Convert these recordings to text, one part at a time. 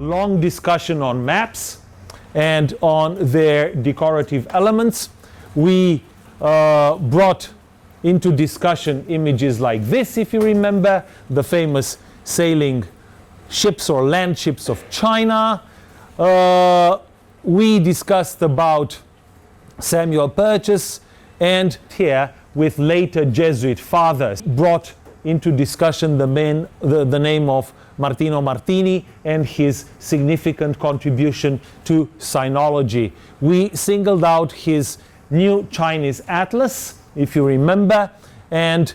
long discussion on maps and on their decorative elements. We brought into discussion images like this, if you remember, the famous sailing ships or land ships of China. We discussed about Samuel Purchas, and here with later Jesuit fathers brought into discussion the name of Martino Martini and his significant contribution to sinology. We singled out his new Chinese atlas, if you remember, and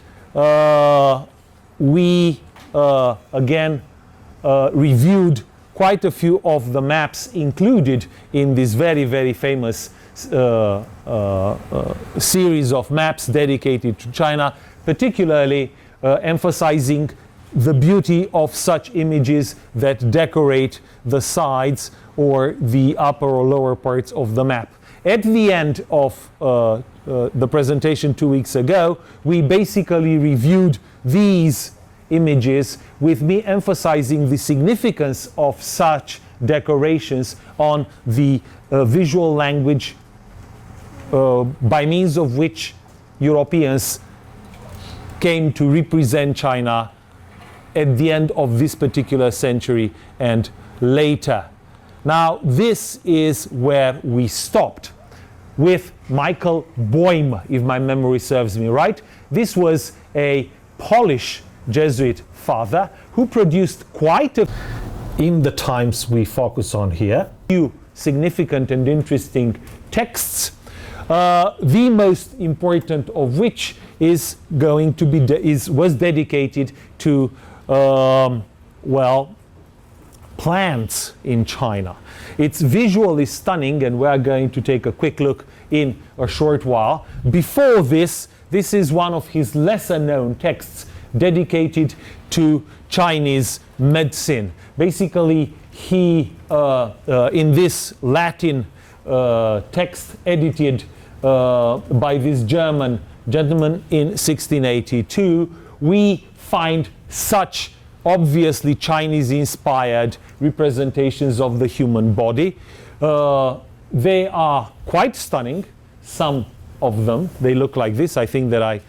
we again reviewed quite a few of the maps included in this very, very famous series of maps dedicated to China, particularly emphasizing the beauty of such images that decorate the sides or the upper or lower parts of the map. At the end of the presentation 2 weeks ago, we basically reviewed these images, with me emphasizing the significance of such decorations on the visual language by means of which Europeans came to represent China at the end of this particular century and later. Now, this is where we stopped with Michael Boym, if my memory serves me right. This was a Polish Jesuit father who produced quite a, in the times we focus on here, few significant and interesting texts, the most important of which is going to be was dedicated to well, plants in China. It's visually stunning, and we're going to take a quick look in a short while. Before this, this is one of his lesser known texts dedicated to Chinese medicine. Basically, he in this Latin text edited by this German gentleman in 1682, we find such obviously Chinese-inspired representations of the human body. They are quite stunning, some of them. They look like this. I think that I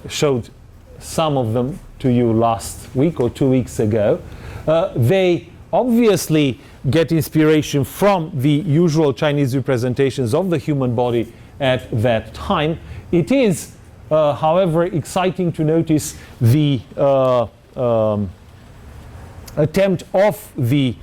showed some of them to you last week or 2 weeks ago. They obviously get inspiration from the usual Chinese representations of the human body at that time. It is, however, exciting to notice the attempt of the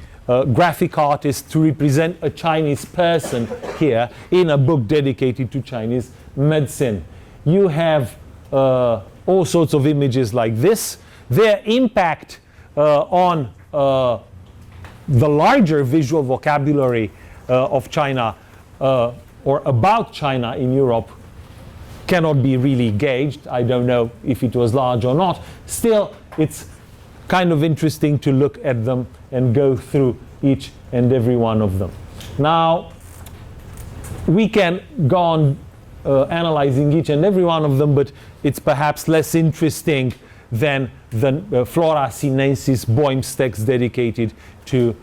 graphic artist to represent a Chinese person here in a book dedicated to Chinese medicine. You have all sorts of images like this. Their impact on the larger visual vocabulary of China or about China in Europe cannot be really gauged. I don't know if it was large or not. Still, it's kind of interesting to look at them and go through each and every one of them. Now, we can go on analyzing each and every one of them, but it's perhaps less interesting than the Flora Sinensis Boym's text dedicated to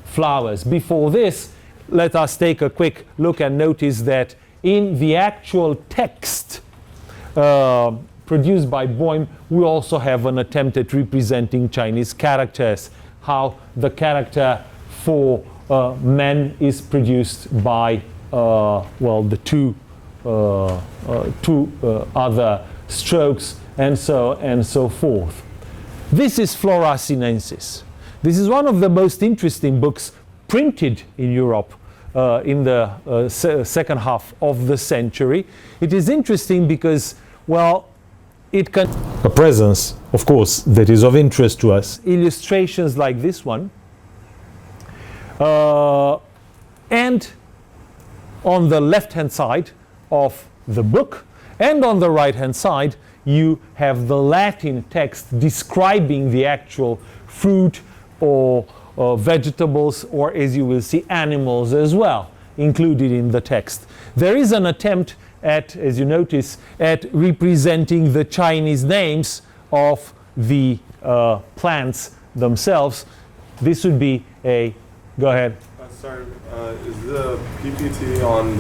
flowers. Before this, let us take a quick look and notice that in the actual text produced by Boym, we also have an attempt at representing Chinese characters, how the character for men is produced by well, the two other strokes, and so forth. This is Flora Sinensis. This is one of the most interesting books printed in Europe in the second half of the century. It is interesting because, well, it can a presence, of course, that is of interest to us. Illustrations like this one, and on the left-hand side of the book, and on the right-hand side, you have the Latin text describing the actual fruit or vegetables, or as you will see, animals as well, included in the text. There is an attempt at, as you notice, at representing the Chinese names of the plants themselves. this would be a, go ahead. Sorry, is the PPT on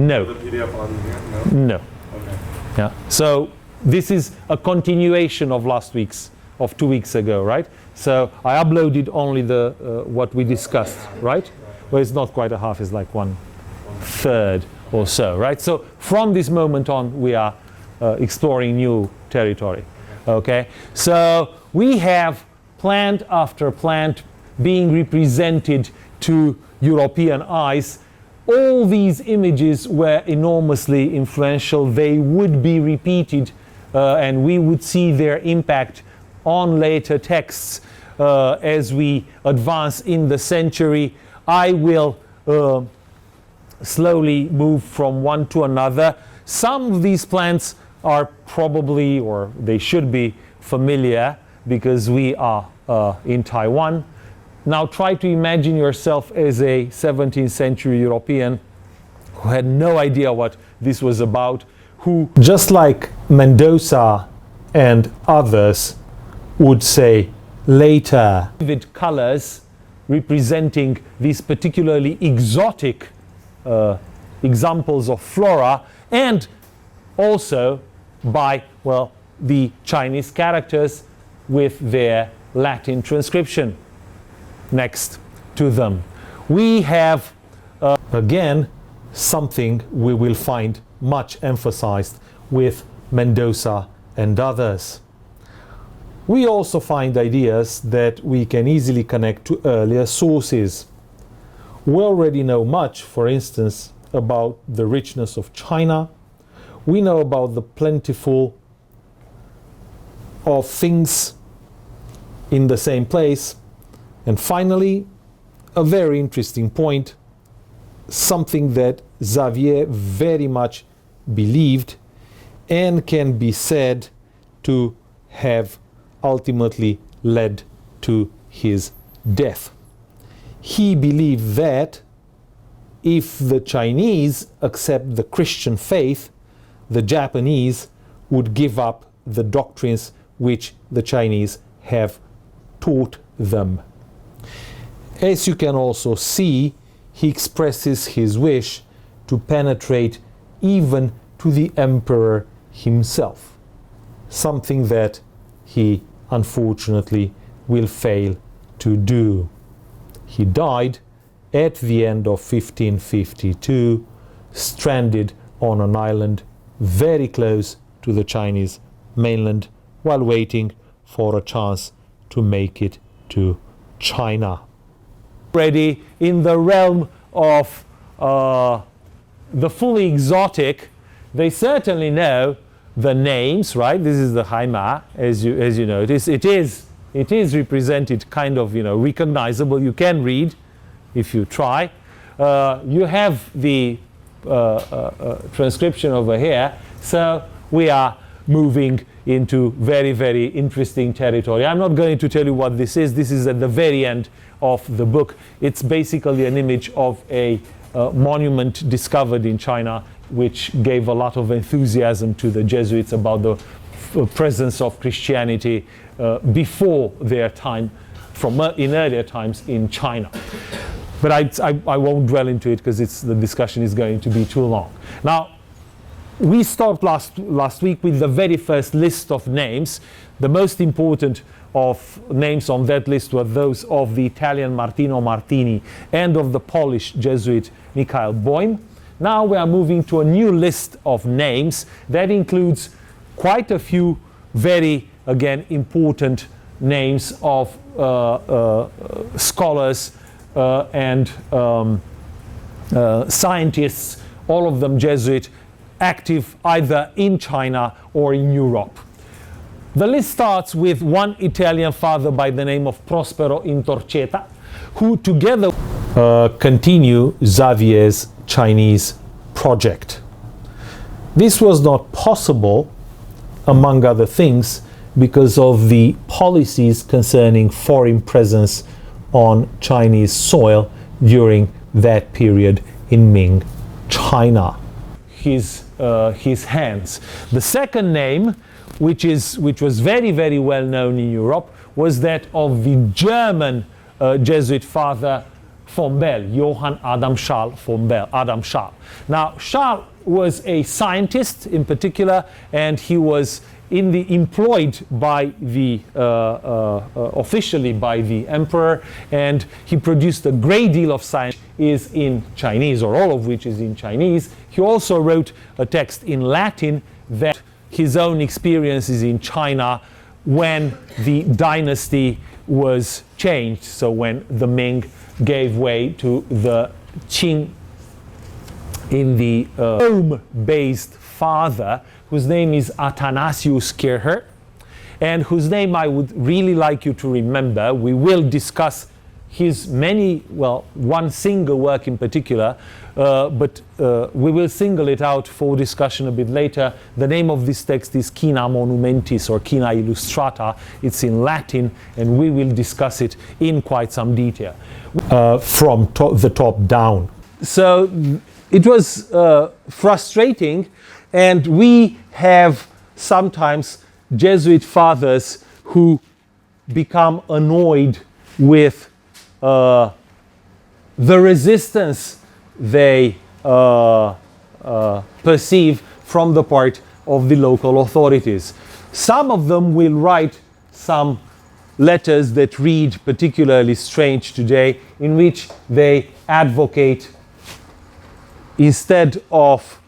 No. the PDF on here? No? No. Okay. Yeah. So this is a continuation of of 2 weeks ago, right? So I uploaded only the what we discussed, right? Well, it's not quite a half, it's like 1/3 or so, right? So from this moment on, we are exploring new territory, okay? So we have plant after plant being represented to European eyes. All these images were enormously influential. They would be repeated and we would see their impact on later texts as we advance in the century. I will slowly move from one to another. Some of these plants are probably, or they should be, familiar because we are in Taiwan. Now try to imagine yourself as a 17th century European who had no idea what this was about, who, just like Mendoza and others, would say later, vivid colors representing these particularly exotic examples of flora, and also by, well, the Chinese characters with their Latin transcription next to them. We have again something we will find much emphasized with Mendoza and others. We also find ideas that we can easily connect to earlier sources. We already know much, for instance, about the richness of China. We know about the plentiful of things in the same place. And finally, a very interesting point, something that Xavier very much believed and can be said to have ultimately led to his death. He believed that if the Chinese accept the Christian faith, the Japanese would give up the doctrines which the Chinese have taught them. As you can also see, he expresses his wish to penetrate even to the emperor himself, something that he unfortunately will fail to do. He died at the end of 1552, stranded on an island very close to the Chinese mainland while waiting for a chance to make it to China. Already in the realm of the fully exotic, they certainly know the names, right? This is the Haima, as you notice. It is represented kind of, recognizable. You can read if you try. You have the transcription over here. So we are moving into very, very interesting territory. I'm not going to tell you what this is. This is at the very end of the book. It's basically an image of a monument discovered in China, which gave a lot of enthusiasm to the Jesuits about the presence of Christianity before their time, in earlier times in China. But I won't dwell into it because the discussion is going to be too long. Now, we stopped last week with the very first list of names. The most important of names on that list were those of the Italian Martino Martini and of the Polish Jesuit Michael Boym. Now we are moving to a new list of names that includes quite a few very, again, important names of scholars and scientists, all of them Jesuit, active either in China or in Europe. The list starts with one Italian father by the name of Prospero Intorceta, who together continue Xavier's Chinese project. This was not possible, among other things, because of the policies concerning foreign presence on Chinese soil during that period in Ming China. His hands. The second name which was very, very well known in Europe, was that of the German Jesuit father von Bell, Johann Adam Schall von Bell, Adam Schall. Now, Schall was a scientist in particular, and he was employed by the officially by the emperor, and he produced a great deal of science is in Chinese, or all of which is in Chinese. He also wrote a text in Latin that his own experiences in China when the dynasty was changed, so when the Ming gave way to the Qing, in the Rome-based father, whose name is Athanasius Kircher, and whose name I would really like you to remember. We will discuss his many, well, one single work in particular, but we will single it out for discussion a bit later. The name of this text is China Monumentis, or China Illustrata. It's in Latin, and we will discuss it in quite some detail from the top down. So it was frustrating, and we have sometimes Jesuit fathers who become annoyed with the resistance they perceive from the part of the local authorities. Some of them will write some letters that read particularly strange today, in which they advocate, instead of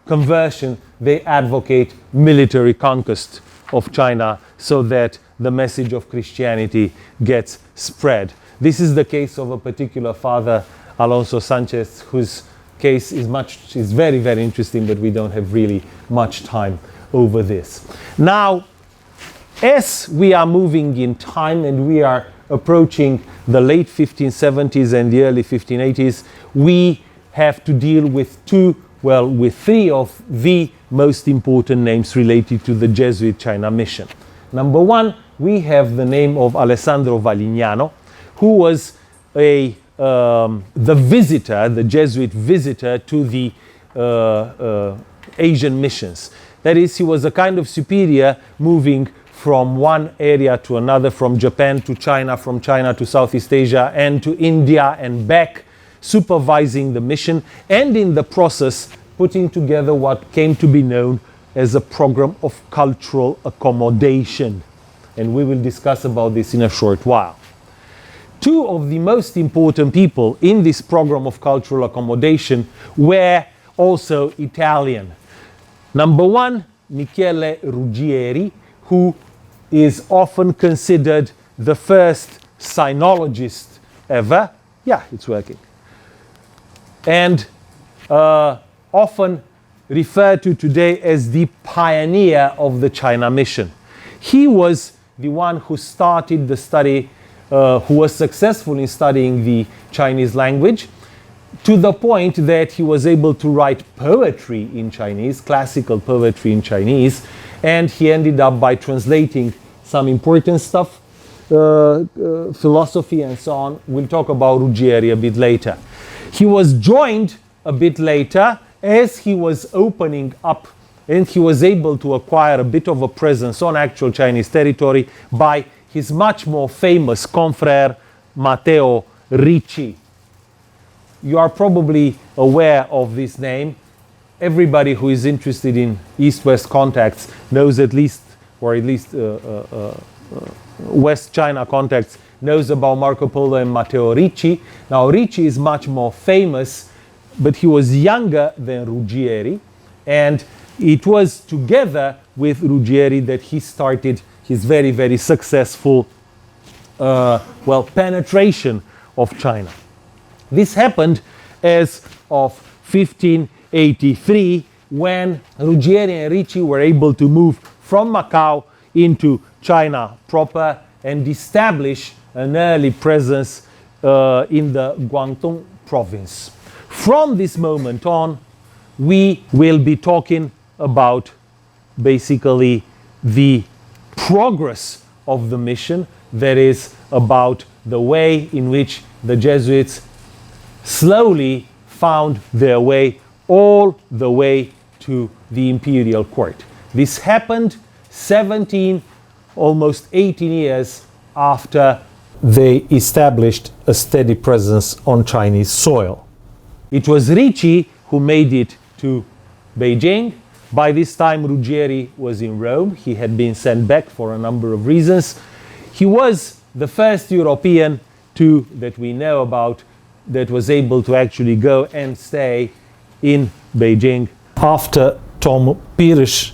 conversion, they advocate military conquest of China so that the message of Christianity gets spread. This is the case of a particular father, Alonso Sanchez, whose case is very, very interesting, but we don't have really much time over this. Now, as we are moving in time and we are approaching the late 1570s and the early 1580s, we have to deal with three of the most important names related to the Jesuit China mission. Number one, we have the name of Alessandro Valinano, who was the Jesuit visitor to the Asian missions. That is, he was a kind of superior moving from one area to another, from Japan to China, from China to Southeast Asia, and to India and back, supervising the mission, and in the process putting together what came to be known as a program of cultural accommodation. And we will discuss about this in a short while. Two of the most important people in this program of cultural accommodation were also Italian. Number one, Michele Ruggieri, who is often considered the first sinologist ever. Yeah, it's working. And often referred to today as the pioneer of the China mission. He was the one who started the study, who was successful in studying the Chinese language, to the point that he was able to write poetry in Chinese, classical poetry in Chinese, and he ended up by translating some important stuff, philosophy and so on. We'll talk about Ruggieri a bit later. He was joined a bit later as he was opening up, and he was able to acquire a bit of a presence on actual Chinese territory by his much more famous confrère, Matteo Ricci. You are probably aware of this name. Everybody who is interested in East-West contacts knows at least West China contacts, knows about Marco Polo and Matteo Ricci. Now, Ricci is much more famous, but he was younger than Ruggieri, and it was together with Ruggieri that he started his very, very successful penetration of China. This happened as of 1583, when Ruggieri and Ricci were able to move from Macau into China proper and establish an early presence in the Guangdong province. From this moment on, we will be talking about basically the progress of the mission, that is, about the way in which the Jesuits slowly found their way all the way to the imperial court. This happened 17, almost 18 years after they established a steady presence on Chinese soil. It was Ricci who made it to Beijing. By this time, Ruggieri was in Rome. He had been sent back for a number of reasons. He was the first European that we know about that was able to actually go and stay in Beijing after Tom Pires,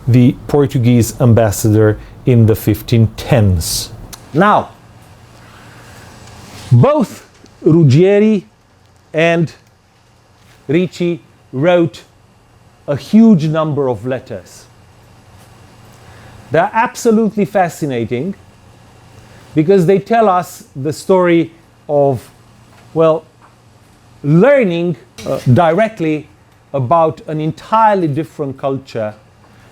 the Portuguese ambassador in the 1510s. Now, both Ruggieri and Ricci wrote a huge number of letters. They're absolutely fascinating because they tell us the story of, well, learning directly about an entirely different culture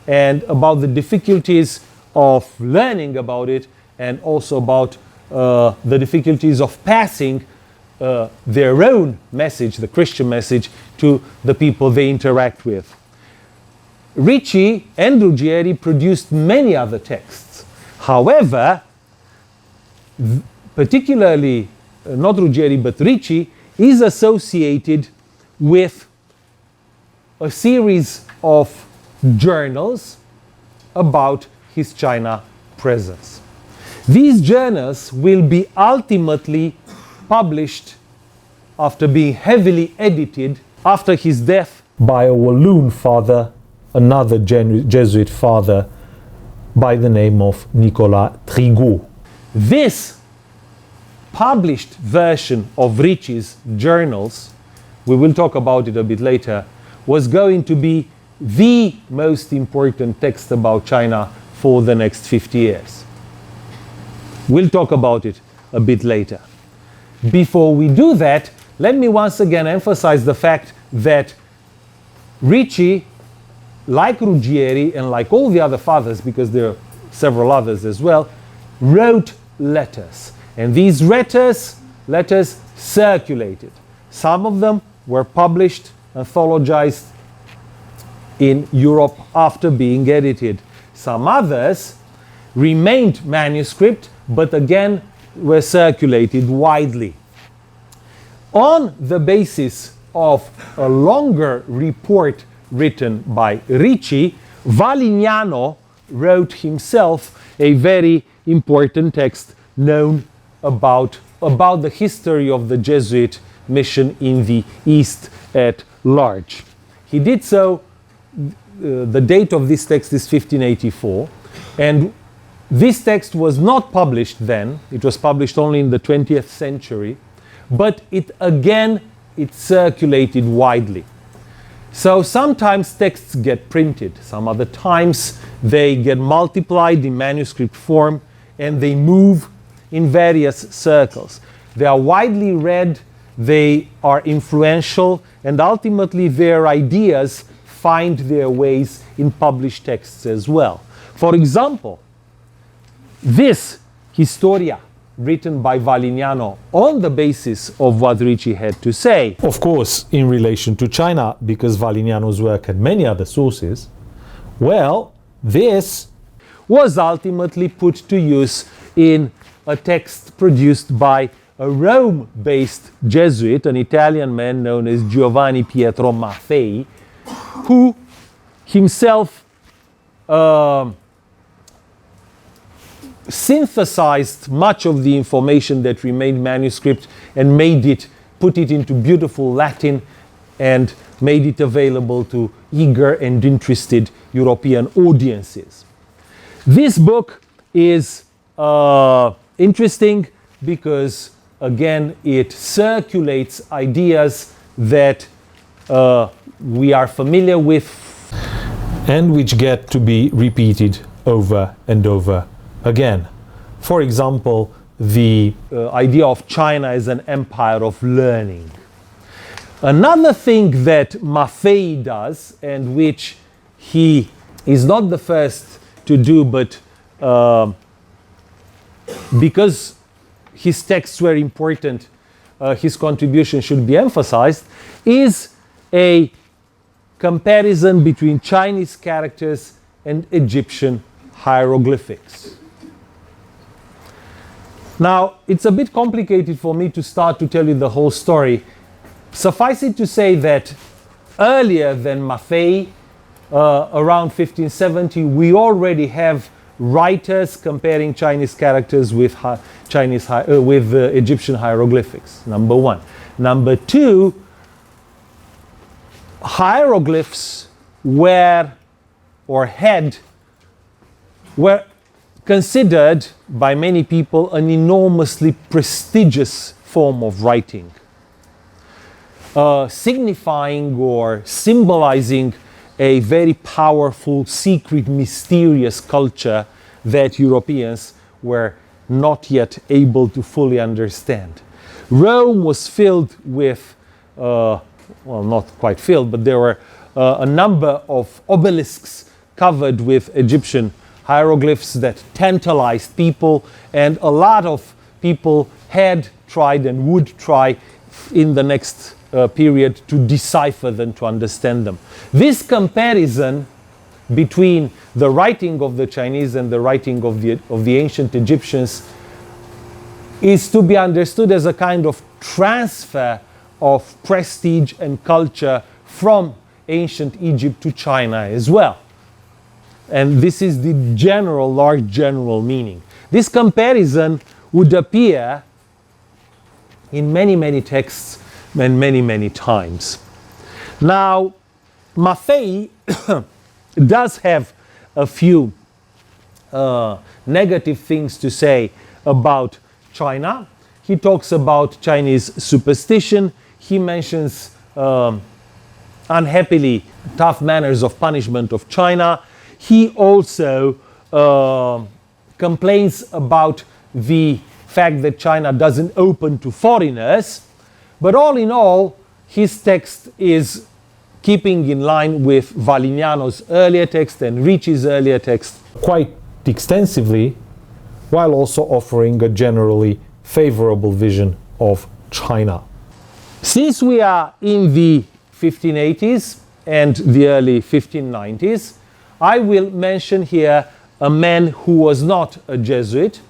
and about the difficulties of learning about it, and also about the difficulties of passing their own message, the Christian message, to the people they interact with. Ricci and Ruggieri produced many other texts. However, particularly, not Ruggieri but Ricci, is associated with a series of journals about his China presence. These journals will be ultimately published after being heavily edited after his death by a Walloon father, another Jesuit father by the name of Nicolas Trigault. This published version of Ricci's journals, we will talk about it a bit later, was going to be the most important text about China for the next 50 years. We'll talk about it a bit later. Before we do that, let me once again emphasize the fact that Ricci, like Ruggieri and like all the other fathers, because there are several others as well, wrote letters. And these letters circulated. Some of them were published, anthologized in Europe after being edited. Some others remained manuscript, but again were circulated widely. On the basis of a longer report written by Ricci, Valinano wrote himself a very important text known about the history of the Jesuit mission in the East at large. He did so, the date of this text is 1584, and this text was not published then. It was published only in the 20th century, but it circulated widely. So sometimes texts get printed, some other times they get multiplied in manuscript form and they move in various circles. They are widely read, they are influential, and ultimately their ideas find their ways in published texts as well. For example, this Historia, written by Valinano on the basis of what Ricci had to say, of course in relation to China, because Valignano's work had many other sources, well, this was ultimately put to use in a text produced by a Rome-based Jesuit, an Italian man known as Giovanni Pietro Maffei, who himself synthesized much of the information that remained manuscript and put it into beautiful Latin and made it available to eager and interested European audiences. This book is interesting because, again, it circulates ideas that we are familiar with and which get to be repeated over and over again. For example, the idea of China as an empire of learning. Another thing that Maffei does, and which he is not the first to do, but because his texts were important, his contribution should be emphasized, is a comparison between Chinese characters and Egyptian hieroglyphics. Now, it's a bit complicated for me to start to tell you the whole story. Suffice it to say that earlier than Maffei, around 1570, we already have writers comparing Chinese characters with Egyptian hieroglyphics, number one. Number two, hieroglyphs were considered by many people an enormously prestigious form of writing, signifying or symbolizing a very powerful, secret, mysterious culture that Europeans were not yet able to fully understand. Rome was filled with, well, not quite filled, but there were a number of obelisks covered with Egyptian hieroglyphs that tantalized people, and a lot of people had tried and would try in the next period to decipher them, to understand them. This comparison between the writing of the Chinese and the writing of the ancient Egyptians is to be understood as a kind of transfer of prestige and culture from ancient Egypt to China as well. And this is the large general meaning. This comparison would appear in many, many texts and many, many times. Now, Maffei does have a few negative things to say about China. He talks about Chinese superstition. He mentions unhappily tough manners of punishment of China. He also complains about the fact that China doesn't open to foreigners. But all in all, his text is keeping in line with Valignano's earlier text and Ricci's earlier text quite extensively, while also offering a generally favorable vision of China. Since we are in the 1580s and the early 1590s, I will mention here a man who was not a Jesuit.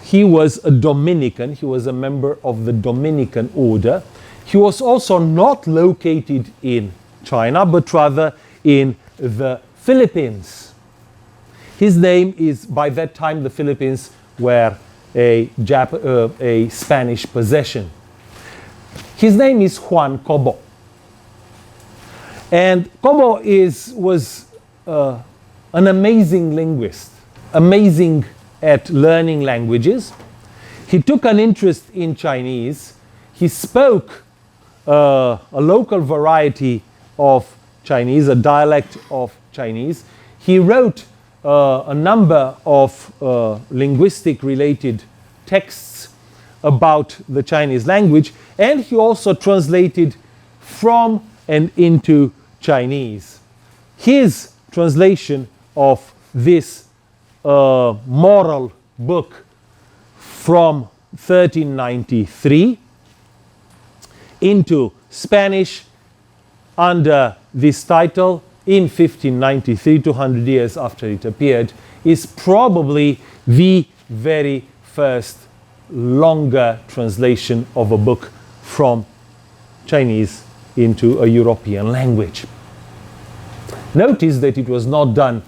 He was a Dominican. He was a member of the Dominican order. He was also not located in China, but rather in the Philippines. His name is, by that time, the Philippines were a Spanish possession. His name is Juan Kobo. And Kobo was an amazing linguist, amazing at learning languages. He took an interest in Chinese. He spoke a local variety of Chinese, a dialect of Chinese. He wrote a number of linguistic related texts about the Chinese language, and he also translated from and into Chinese. His translation of this moral book from 1393 into Spanish under this title in 1593, 200 years after it appeared, is probably the very first longer translation of a book from Chinese into a European language. Notice that it was not done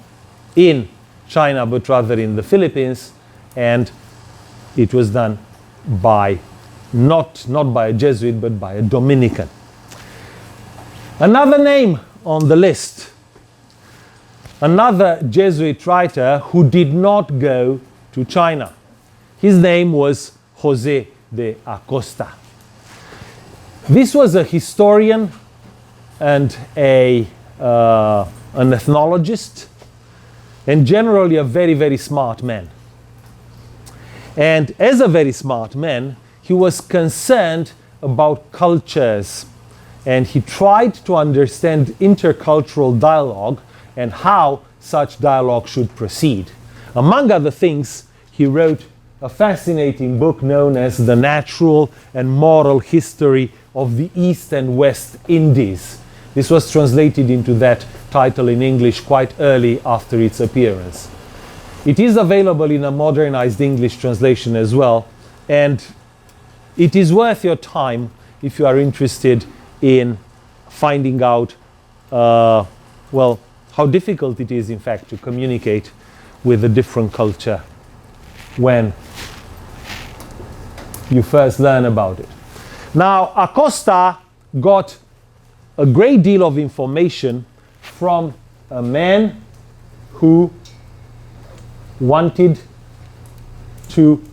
in China, but rather in the Philippines, and it was done by not by a Jesuit, but by a Dominican. Another name on the list, another Jesuit writer who did not go to China. His name was José de Acosta. This was a historian and an ethnologist, and generally a very, very smart man. And as a very smart man, he was concerned about cultures, and he tried to understand intercultural dialogue and how such dialogue should proceed. Among other things, he wrote a fascinating book known as The Natural and Moral History of the East and West Indies. This was translated into that title in English quite early after its appearance. It is available in a modernized English translation as well, and it is worth your time if you are interested in finding out, well, how difficult it is, in fact, to communicate with a different culture when you first learn about it. Now, Acosta got a great deal of information from a man who wanted to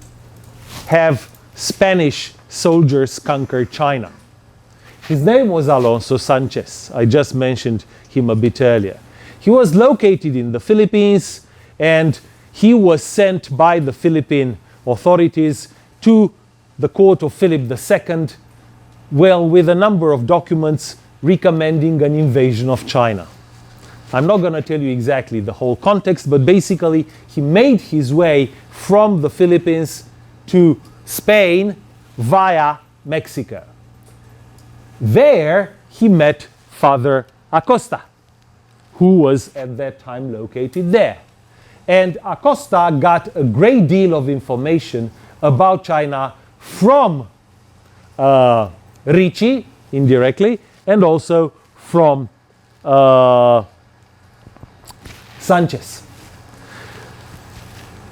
have Spanish soldiers conquer China. His name was Alonso Sanchez. I just mentioned him a bit earlier. He was located in the Philippines, and he was sent by the Philippine authorities to the court of Philip II, well, with a number of documents recommending an invasion of China. I'm not going to tell you exactly the whole context, but basically he made his way from the Philippines to Spain via Mexico. There he met Father Acosta, who was at that time located there. And Acosta got a great deal of information about China from Ricci, indirectly, and also from Sanchez.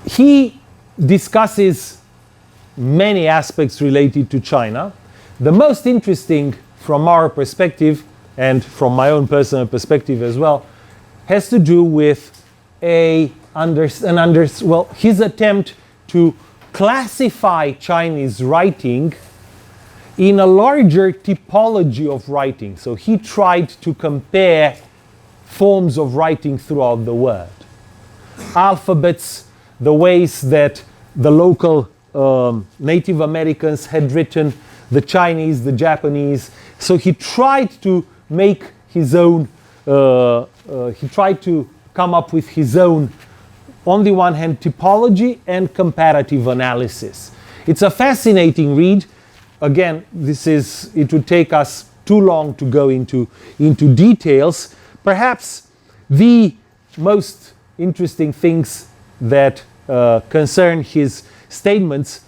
He discusses many aspects related to China. The most interesting from our perspective, and from my own personal perspective as well, has to do with his attempt to classify Chinese writing in a larger typology of writing. So he tried to compare forms of writing throughout the world. Alphabets, the ways that the local Native Americans had written, the Chinese, the Japanese. So he tried to make his own, he tried to come up with his own, on the one hand, typology and comparative analysis. It's a fascinating read. Again, it would take us too long to go into details. Perhaps the most interesting things that concern his statements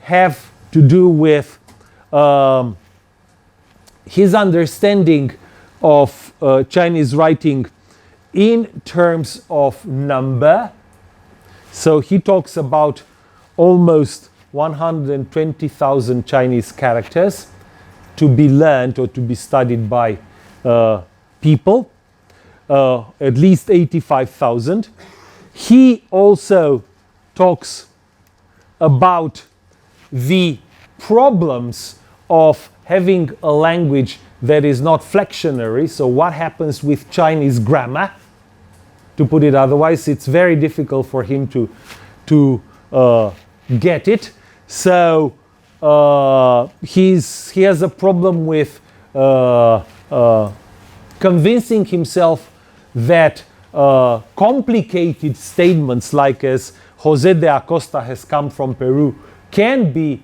have to do with his understanding of Chinese writing in terms of number. So he talks about almost 120,000 Chinese characters to be learned or to be studied by people, at least 85,000. He also talks about the problems of having a language that is not flexionary. So what happens with Chinese grammar? To put it otherwise, it's very difficult for him to get it. So he has a problem with convincing himself that complicated statements like as José de Acosta has come from Peru can be,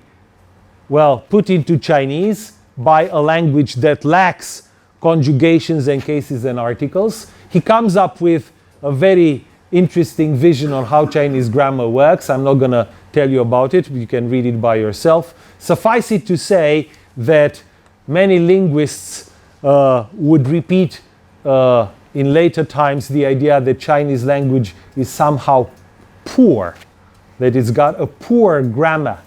well, put into Chinese by a language that lacks conjugations and cases and articles. He comes up with a very interesting vision on how Chinese grammar works. I'm not going to tell you about it. You can read it by yourself. Suffice it to say that many linguists would repeat in later times the idea that Chinese language is somehow poor, that it's got a poor grammar.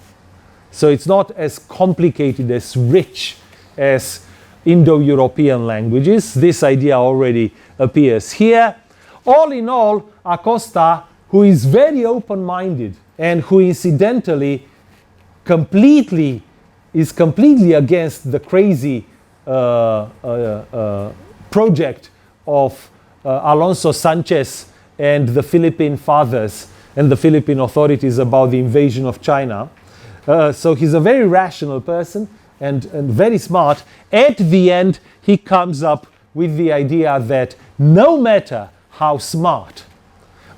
So it's not as complicated, as rich as Indo-European languages. This idea already appears here. All in all, Acosta, who is very open-minded and who incidentally is completely against the crazy project of Alonso Sanchez and the Philippine fathers and the Philippine authorities about the invasion of China. So he's a very rational person and very smart. At the end, he comes up with the idea that no matter how smart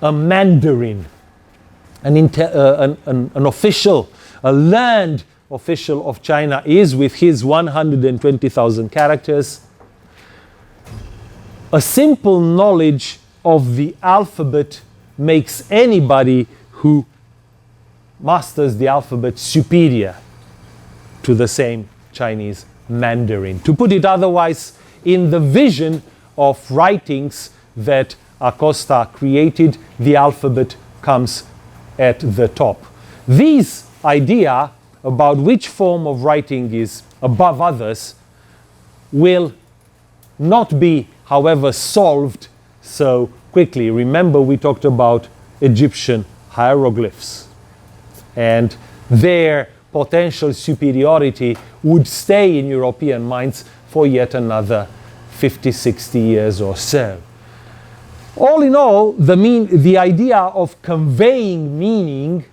a Mandarin, an official, a learned official of China is with his 120,000 characters, a simple knowledge of the alphabet makes anybody who masters the alphabet superior to the same Chinese Mandarin. To put it otherwise, in the vision of writings that Acosta created, the alphabet comes at the top. This idea about which form of writing is above others will not be, however, solved so quickly. Remember, we talked about Egyptian hieroglyphs, and their potential superiority would stay in European minds for yet another 50, 60 years or so. All in all, the idea of conveying meaning,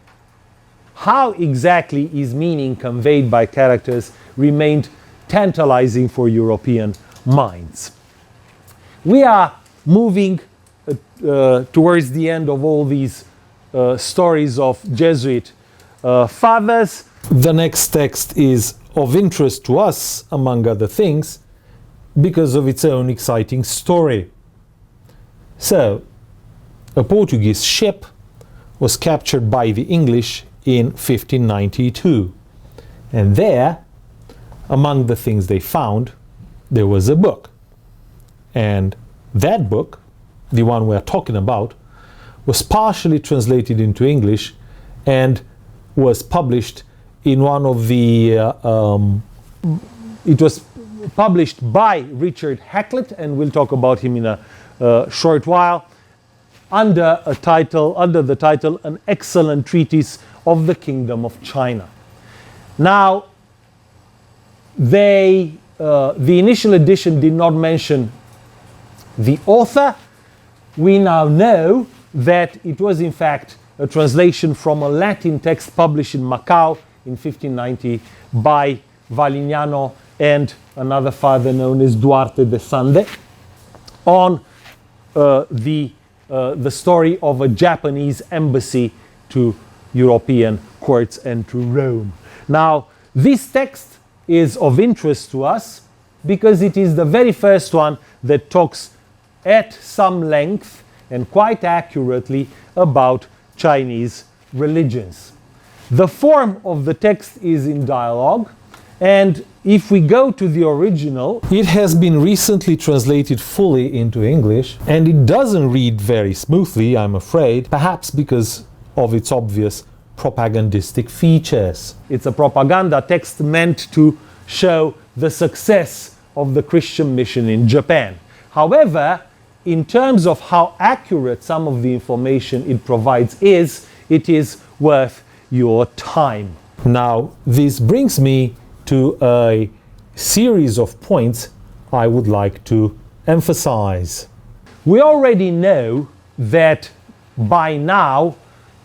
how exactly is meaning conveyed by characters, remained tantalizing for European minds. We are moving towards the end of all these stories of Jesuit fathers. The next text is of interest to us, among other things, because of its own exciting story. So, a Portuguese ship was captured by the English in 1592. And there, among the things they found, there was a book. And that book, the one we're talking about, was partially translated into English and was published in one of the it was published by Richard Hakluyt, and we'll talk about him in a short while, under the title An Excellent Treatise of the Kingdom of China. Now, the initial edition did not mention the author. We now know that it was in fact a translation from a Latin text published in Macau in 1590 by Valinano and another father known as Duarte de Sande, on the story of a Japanese embassy to European courts and to Rome. Now, this text is of interest to us because it is the very first one that talks at some length and quite accurately about Chinese religions. The form of the text is in dialogue, and if we go to the original, it has been recently translated fully into English, and it doesn't read very smoothly, I'm afraid, perhaps because of its obvious propagandistic features. It's a propaganda text meant to show the success of the Christian mission in Japan. However, in terms of how accurate some of the information it provides it is worth your time. Now, this brings me to a series of points I would like to emphasize. We already know that by now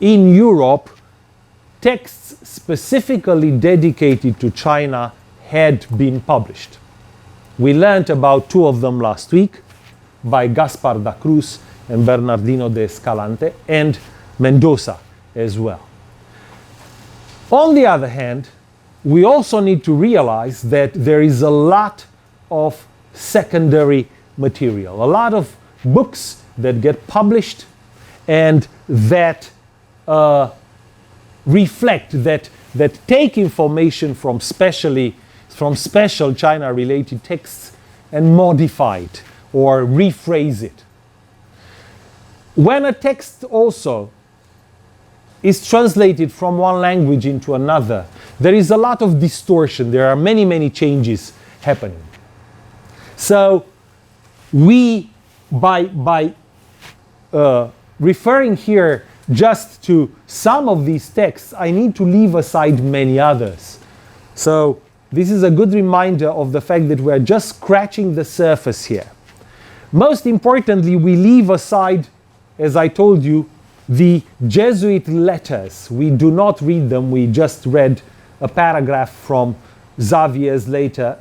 in Europe, texts specifically dedicated to China had been published. We learned about two of them last week, by Gaspar da Cruz and Bernardino de Escalante, and Mendoza as well. On the other hand, we also need to realize that there is a lot of secondary material, a lot of books that get published and that reflect, that take information from special China-related texts and modify it or rephrase it. When a text also is translated from one language into another, there is a lot of distortion. There are many, many changes happening. So we, by referring here just to some of these texts, I need to leave aside many others. So this is a good reminder of the fact that we're just scratching the surface here. Most importantly, we leave aside, as I told you, the Jesuit letters. We do not read them. We just read a paragraph from Xavier's letter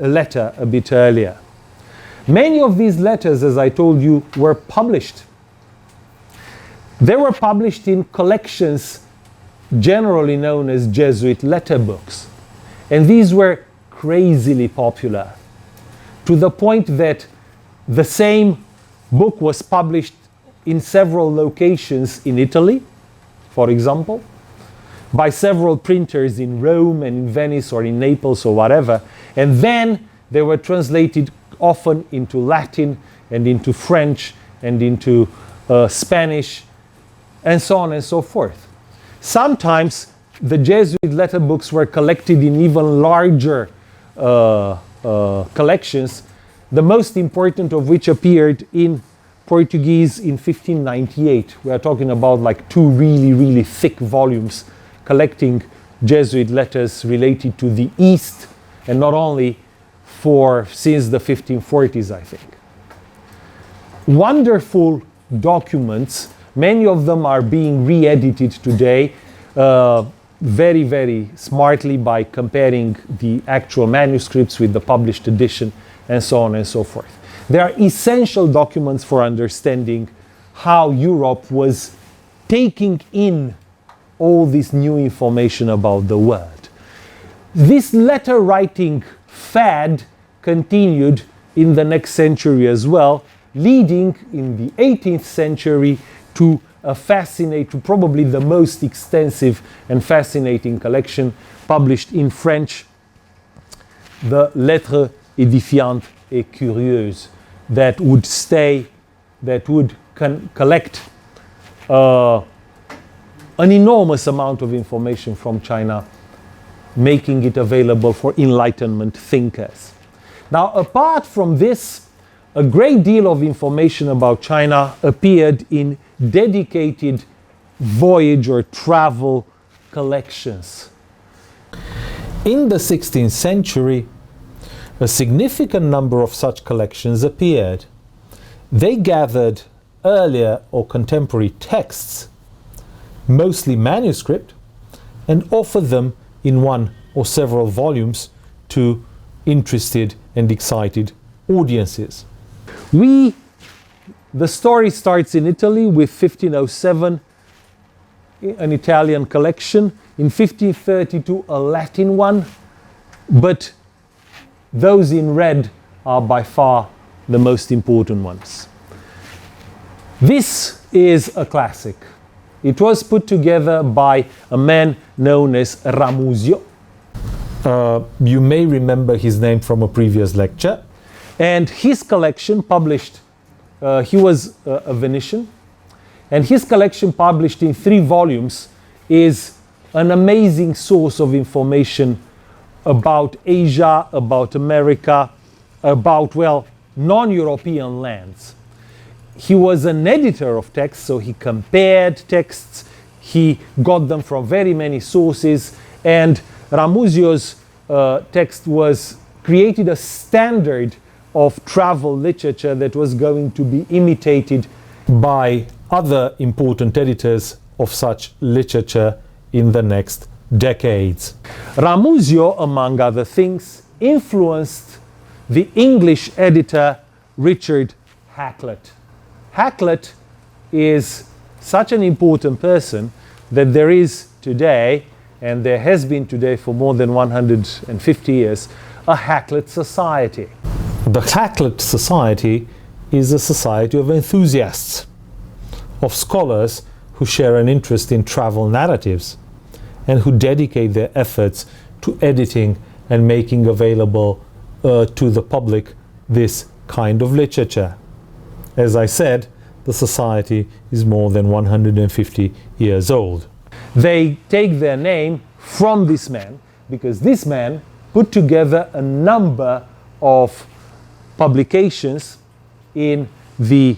a bit earlier. Many of these letters, as I told you, were published. They were published in collections generally known as Jesuit letter books. And these were crazily popular, to the point that the same book was published in several locations in Italy, for example, by several printers in Rome and in Venice or in Naples or whatever, and then they were translated often into Latin and into French and into Spanish and so on and so forth. Sometimes the Jesuit letter books were collected in even larger collections, the most important of which appeared in Portuguese in 1598. We are talking about like 2 really, really thick volumes collecting Jesuit letters related to the East, and not only since the 1540s, I think. Wonderful documents, many of them are being re-edited today very, very smartly by comparing the actual manuscripts with the published edition and so on and so forth. They are essential documents for understanding how Europe was taking in all this new information about the world. This letter writing fad continued in the next century as well, leading in the 18th century to probably the most extensive and fascinating collection published in French, the Lettres édifiantes et curieuses, that would collect an enormous amount of information from China, making it available for Enlightenment thinkers. Now, apart from this, a great deal of information about China appeared in dedicated voyage or travel collections. In the 16th century, a significant number of such collections appeared. They gathered earlier or contemporary texts, mostly manuscript, and offered them in one or several volumes to interested and excited audiences. The story starts in Italy with 1507, an Italian collection, in 1532 a Latin one, but those in red are by far the most important ones. This is a classic. It was put together by a man known as Ramusio. You may remember his name from a previous lecture. And his collection published, he was a Venetian, and his collection published in 3 volumes is an amazing source of information about Asia, about America, about, well, non-European lands. He was an editor of texts, so he compared texts, he got them from very many sources, and Ramusio's text created a standard of travel literature that was going to be imitated by other important editors of such literature in the next decades. Ramusio, among other things, influenced the English editor Richard Hakluyt. Hakluyt is such an important person that there is today, and there has been today for more than 150 years, a Hakluyt Society. The Hakluyt Society is a society of enthusiasts, of scholars who share an interest in travel narratives and who dedicate their efforts to editing and making available to the public this kind of literature. As I said, the society is more than 150 years old. They take their name from this man because this man put together a number of publications at the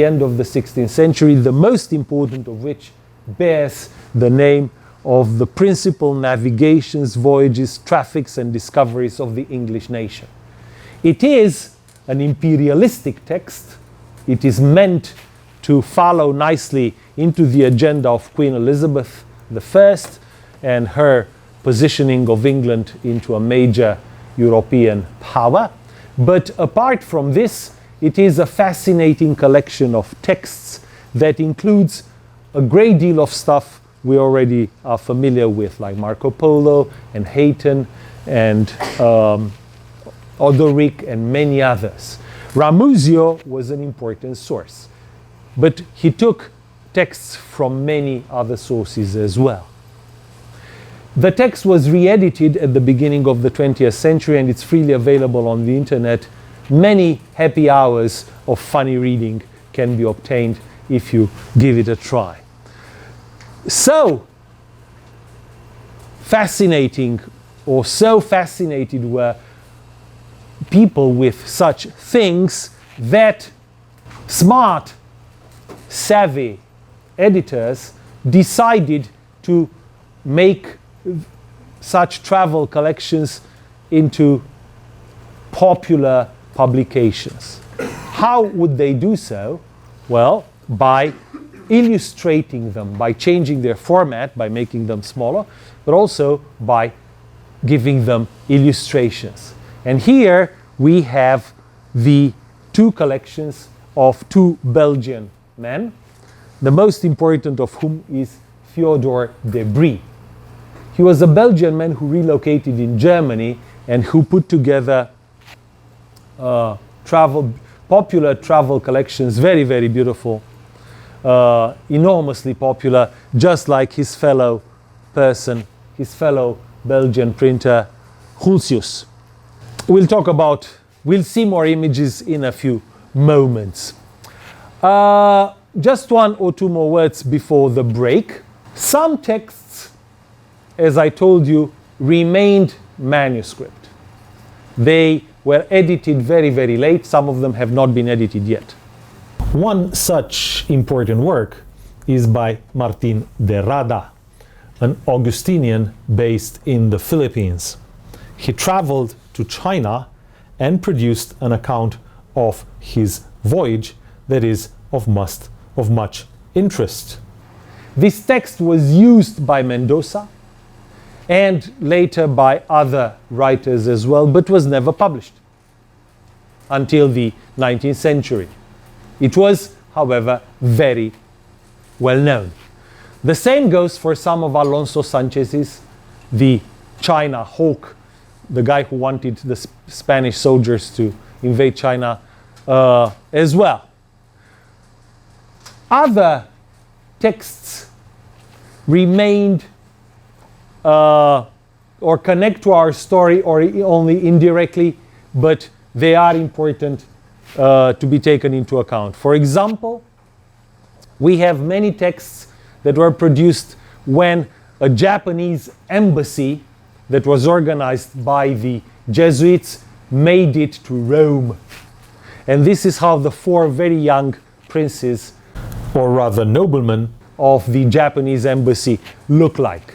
end of the 16th century, the most important of which bears the name of the principal navigations, voyages, traffics, and discoveries of the English nation. It is an imperialistic text. It is meant to follow nicely into the agenda of Queen Elizabeth I and her positioning of England into a major European power. But apart from this, it is a fascinating collection of texts that includes a great deal of stuff we already are familiar with, like Marco Polo and Hayton and Odoric and many others. Ramusio was an important source. but he took texts from many other sources as well. The text was re-edited at the beginning of the 20th century, and it's freely available on the internet. Many happy hours of funny reading can be obtained if you give it a try. So fascinating, or so fascinated were people with such things that smart, savvy editors decided to make such travel collections into popular publications. How would they do so? Well, by illustrating them, by changing their format, by making them smaller, but also by giving them illustrations. And here we have the two collections of two Belgian men, the most important of whom is Fyodor De Brie. He was a Belgian man who relocated in Germany and who put together popular travel collections, very, very beautiful, enormously popular, just like his fellow Belgian printer, Hulsius. We'll see more images in a few moments. Just one or two more words before the break. Some texts, as I told you, remained manuscript. They were edited very, very late. Some of them have not been edited yet. One such important work is by Martin de Rada, an Augustinian based in the Philippines. He traveled to China and produced an account of his voyage that is of much interest. This text was used by Mendoza and later by other writers as well, but was never published until the 19th century. It was, however, very well known. The same goes for some of Alonso Sanchez's, the China hawk, the guy who wanted the Spanish soldiers to invade China as well. Other texts remained or connect to our story or only indirectly, but they are important to be taken into account. For example, we have many texts that were produced when a Japanese embassy that was organized by the Jesuits made it to Rome. And this is how the four very young princes, or rather noblemen, of the Japanese embassy look like.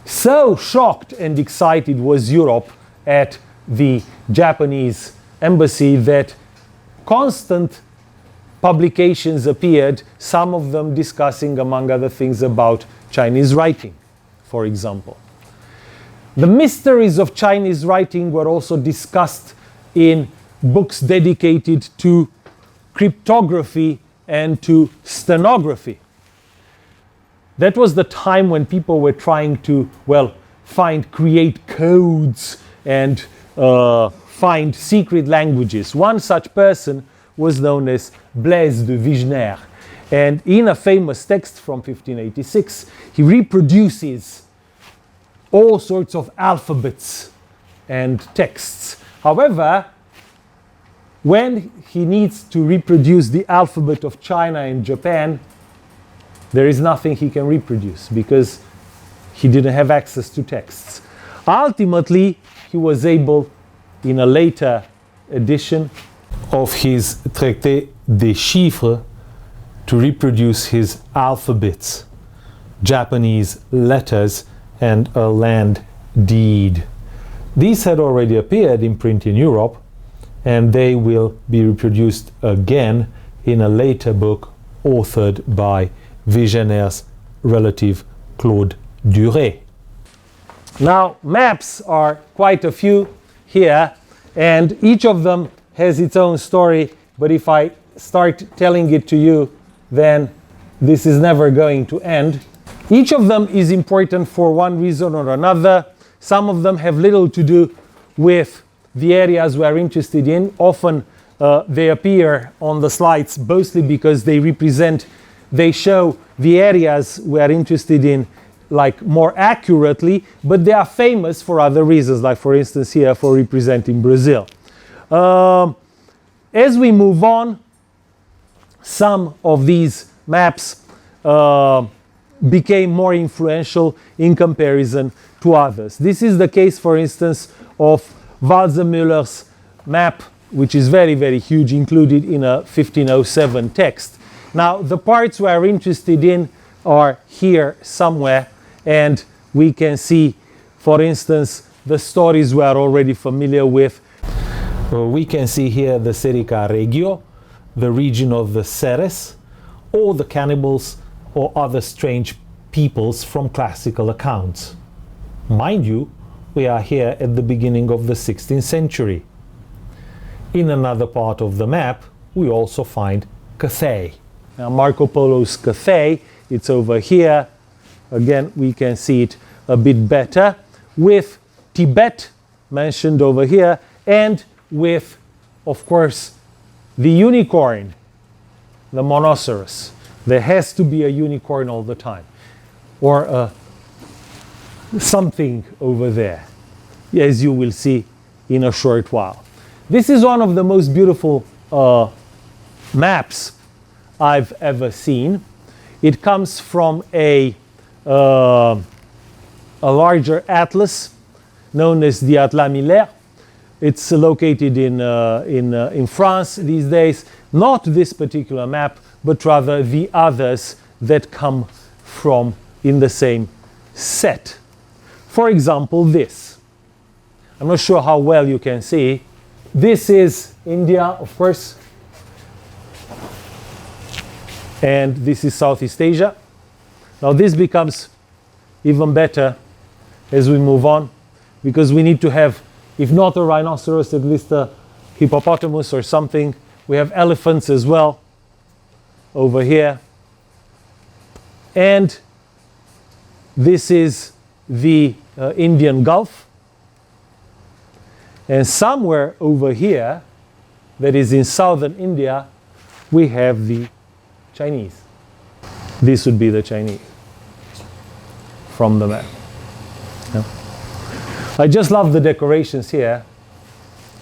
So shocked and excited was Europe at the Japanese embassy that constant publications appeared, some of them discussing, among other things, about Chinese writing, for example. The mysteries of Chinese writing were also discussed in books dedicated to cryptography and to stenography. That was the time when people were trying to, create codes and find secret languages. One such person was known as Blaise de Vigenère. And in a famous text from 1586, he reproduces all sorts of alphabets and texts. However, when he needs to reproduce the alphabet of China and Japan, there is nothing he can reproduce because he didn't have access to texts. Ultimately, he was able, in a later edition of his Traité des Chiffres, to reproduce his alphabets, Japanese letters, and a land deed. These had already appeared in print in Europe, and they will be reproduced again in a later book authored by Vigenère's relative Claude Duret. Now, maps are quite a few here, and each of them has its own story, but if I start telling it to you, then this is never going to end. Each of them is important for one reason or another. Some of them have little to do with the areas we're interested in. Often they appear on the slides mostly because they show the areas we are interested in like more accurately, but they are famous for other reasons, like for instance here for representing Brazil. As we move on, some of these maps became more influential in comparison to others. This is the case, for instance, of Waldseemüller's map, which is very, very huge, included in a 1507 text. Now, the parts we are interested in are here somewhere, and we can see, for instance, the stories we are already familiar with. We can see here the Serica Regio, the region of the Ceres, or the cannibals or other strange peoples from classical accounts. Mind you, we are here at the beginning of the 16th century. In another part of the map, we also find Cathay. Now, Marco Polo's Cathay, it's over here. Again, we can see it a bit better, with Tibet mentioned over here, and with, of course, the unicorn, the monoceros. There has to be a unicorn all the time, or something over there, as you will see in a short while. This is one of the most beautiful maps I've ever seen. It comes from a larger atlas known as the Atlas Miller. It's located in France these days. Not this particular map, but rather the others that come from in the same set. For example, this. I'm not sure how well you can see. This is India, of course. And this is Southeast Asia. Now this becomes even better as we move on, because we need to have, if not a rhinoceros, at least a hippopotamus or something. We have elephants as well over here. And this is the Indian Gulf. And somewhere over here, that is in southern India, we have the Chinese. This would be the Chinese from the map. Yeah. I just love the decorations here.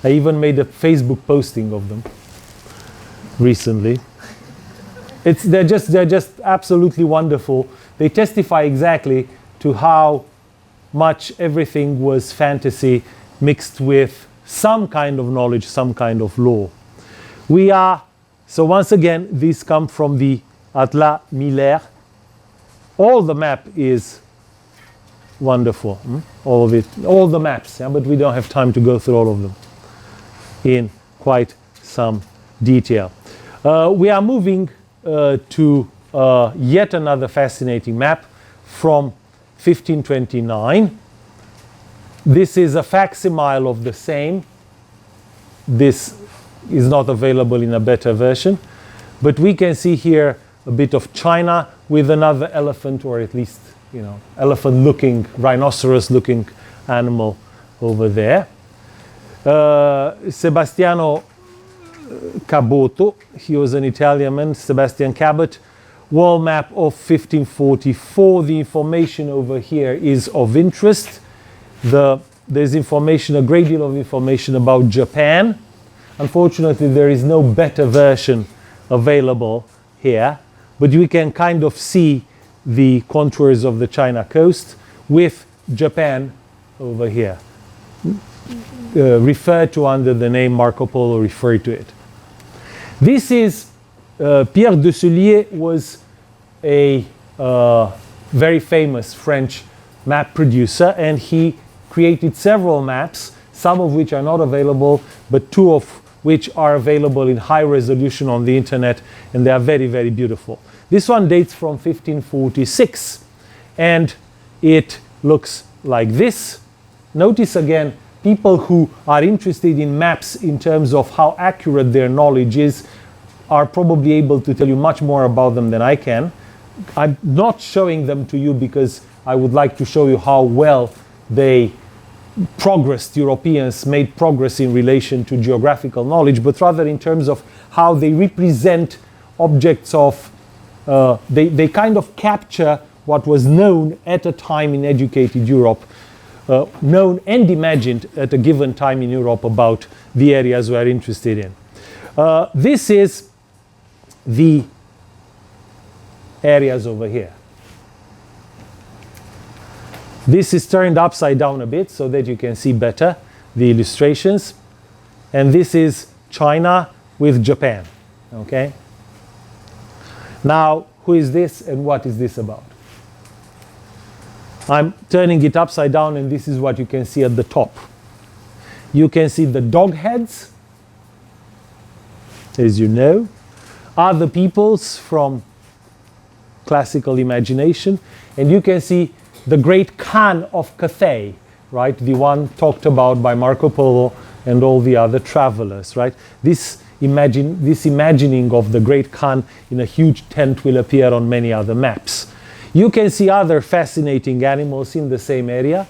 I even made a Facebook posting of them recently. They're just absolutely wonderful. They testify exactly to how much everything was fantasy mixed with some kind of knowledge, some kind of law. So once again, these come from the Atlas Miller. All the map is wonderful. All of it, all the maps, yeah, but we don't have time to go through all of them in quite some detail. We are moving to yet another fascinating map from 1529. This is a facsimile of the same. This is not available in a better version, but we can see here a bit of China with another elephant, or at least, elephant-looking, rhinoceros-looking animal over there. Sebastiano Caboto, he was an Italian man, Sebastian Cabot, wall map of 1544. The information over here is of interest. There's information, a great deal of information about Japan. Unfortunately, there is no better version available here, but we can kind of see the contours of the China coast with Japan over here, referred to under the name Marco Polo referred to it. This is Pierre De Soulier, was a very famous French map producer, and he created several maps, some of which are not available, but two of which are available in high resolution on the internet, and they are very, very beautiful. This one dates from 1546, and it looks like this. Notice again, people who are interested in maps in terms of how accurate their knowledge is are probably able to tell you much more about them than I can. I'm not showing them to you because I would like to show you how well they Europeans made progress in relation to geographical knowledge, but rather in terms of how they represent objects of, they kind of capture what was known at a time in educated Europe, known and imagined at a given time in Europe about the areas we're interested in. This is the areas over here. This is turned upside down a bit so that you can see better the illustrations. And this is China with Japan. Okay? Now, who is this and what is this about? I'm turning it upside down, and this is what you can see at the top. You can see the dog heads, as you know, other peoples from classical imagination, and you can see the great Khan of Cathay, right? The one talked about by Marco Polo and all the other travelers, right? This imagining of the great Khan in a huge tent will appear on many other maps. You can see other fascinating animals in the same area.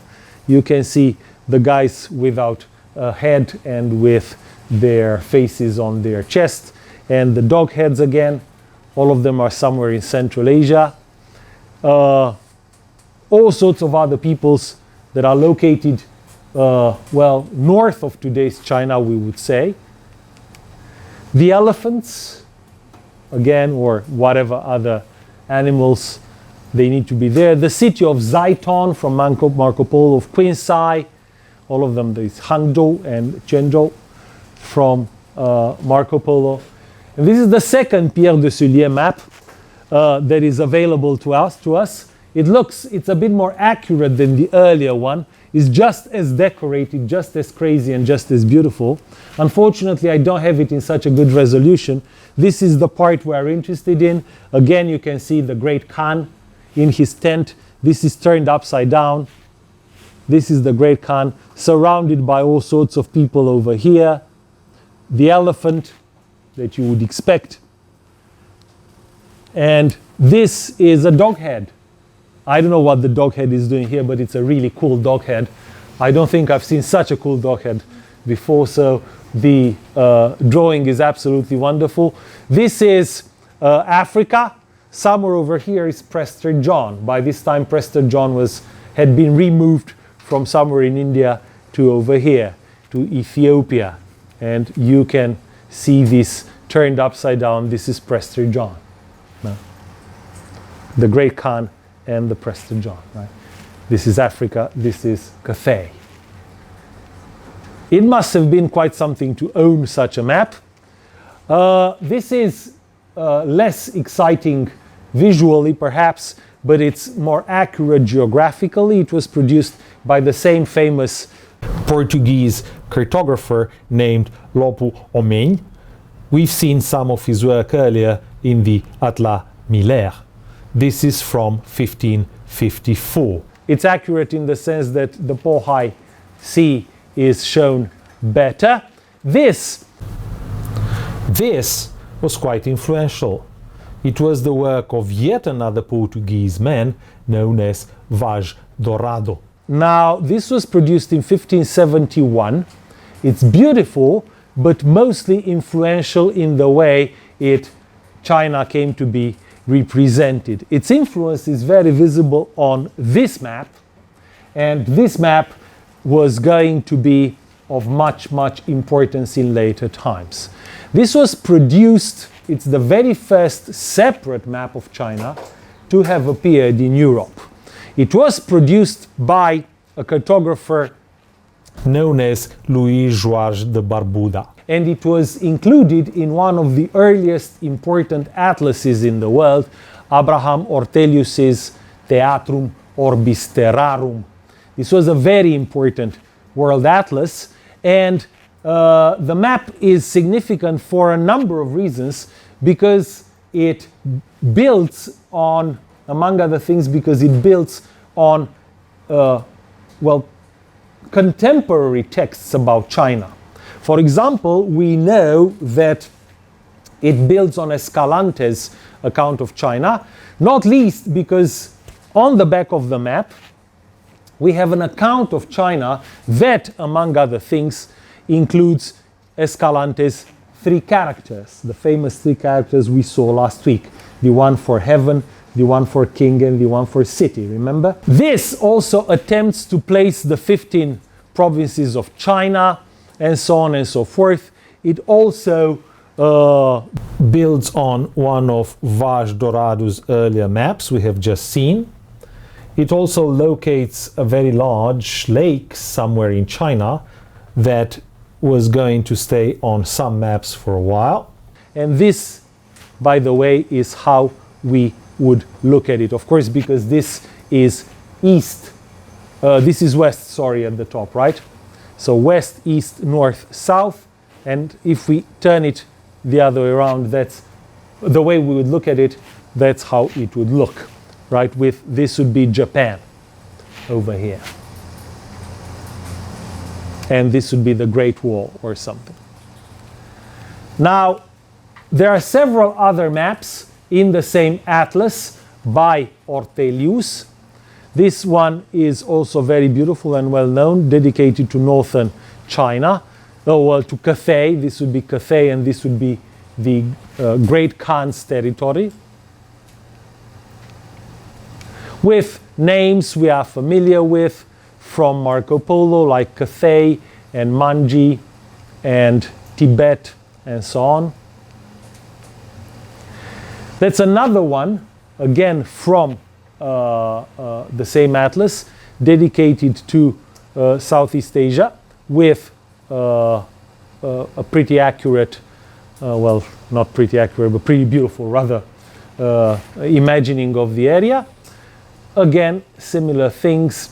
You can see the guys without a head and with their faces on their chest, and the dog heads again. All of them are somewhere in Central Asia. All sorts of other peoples that are located, well, north of today's China, we would say. The elephants, again, or whatever other animals, they need to be there. The city of Zaiton from Marco Polo, of Qinsai, all of them, there is Hangzhou and Zhengzhou from Marco Polo. And this is the second Pierre De Soulier map that is available to us. It's a bit more accurate than the earlier one. It's just as decorated, just as crazy, and just as beautiful. Unfortunately, I don't have it in such a good resolution. This is the part we're interested in. Again, you can see the great Khan in his tent. This is turned upside down. This is the great Khan, surrounded by all sorts of people over here. The elephant that you would expect. And this is a dog head. I don't know what the dog head is doing here, but it's a really cool dog head. I don't think I've seen such a cool dog head before, so the drawing is absolutely wonderful. This is Africa. Somewhere over here is Prester John. By this time, Prester John had been removed from somewhere in India to over here, to Ethiopia. And you can see this turned upside down. This is Prester John. No. The great Khan and the Prester John, right? This is Africa, this is Cathay. It must have been quite something to own such a map. This is less exciting visually, perhaps, but it's more accurate geographically. It was produced by the same famous Portuguese cartographer named Lopo Homem. We've seen some of his work earlier in the Atlas Millaire. This is from 1554. It's accurate in the sense that the Pohai Sea is shown better. This was quite influential. It was the work of yet another Portuguese man known as Vaz Dourado. Now, this was produced in 1571. It's beautiful, but mostly influential in the way China came to be represented. Its influence is very visible on this map, and this map was going to be of much importance in later times. This was produced, it's the very first separate map of China to have appeared in Europe. It was produced by a cartographer known as Louis Georges de Barbuda. And it was included in one of the earliest important atlases in the world, Abraham Ortelius's Theatrum Orbis Terrarum. This was a very important world atlas, and the map is significant for a number of reasons, because it builds on, among other things, because it builds on, contemporary texts about China. For example, we know that it builds on Escalante's account of China, not least because on the back of the map we have an account of China that, among other things, includes Escalante's 3 characters, the famous 3 characters we saw last week, the one for heaven, the one for king, and the one for city, remember? This also attempts to place the 15 provinces of China, and so on and so forth. It also builds on one of Vaz Dourado's earlier maps we have just seen. It also locates a very large lake somewhere in China that was going to stay on some maps for a while. And this, by the way, is how we would look at it. Of course, because this is east, this is west, sorry, at the top, right? So west, east, north, south. And if we turn it the other way around, that's the way we would look at it, that's how it would look, right? With this would be Japan over here. And this would be the Great Wall or something. Now, there are several other maps in the same atlas by Ortelius. This one is also very beautiful and well known, dedicated to northern China. Oh, well, to Cathay. This would be Cathay, and this would be the Great Khan's territory, with names we are familiar with from Marco Polo, like Cathay and Manji and Tibet and so on. That's another one, again from the same atlas, dedicated to Southeast Asia, with a pretty accurate, well, not pretty accurate, but pretty beautiful, rather, imagining of the area. Again, similar things.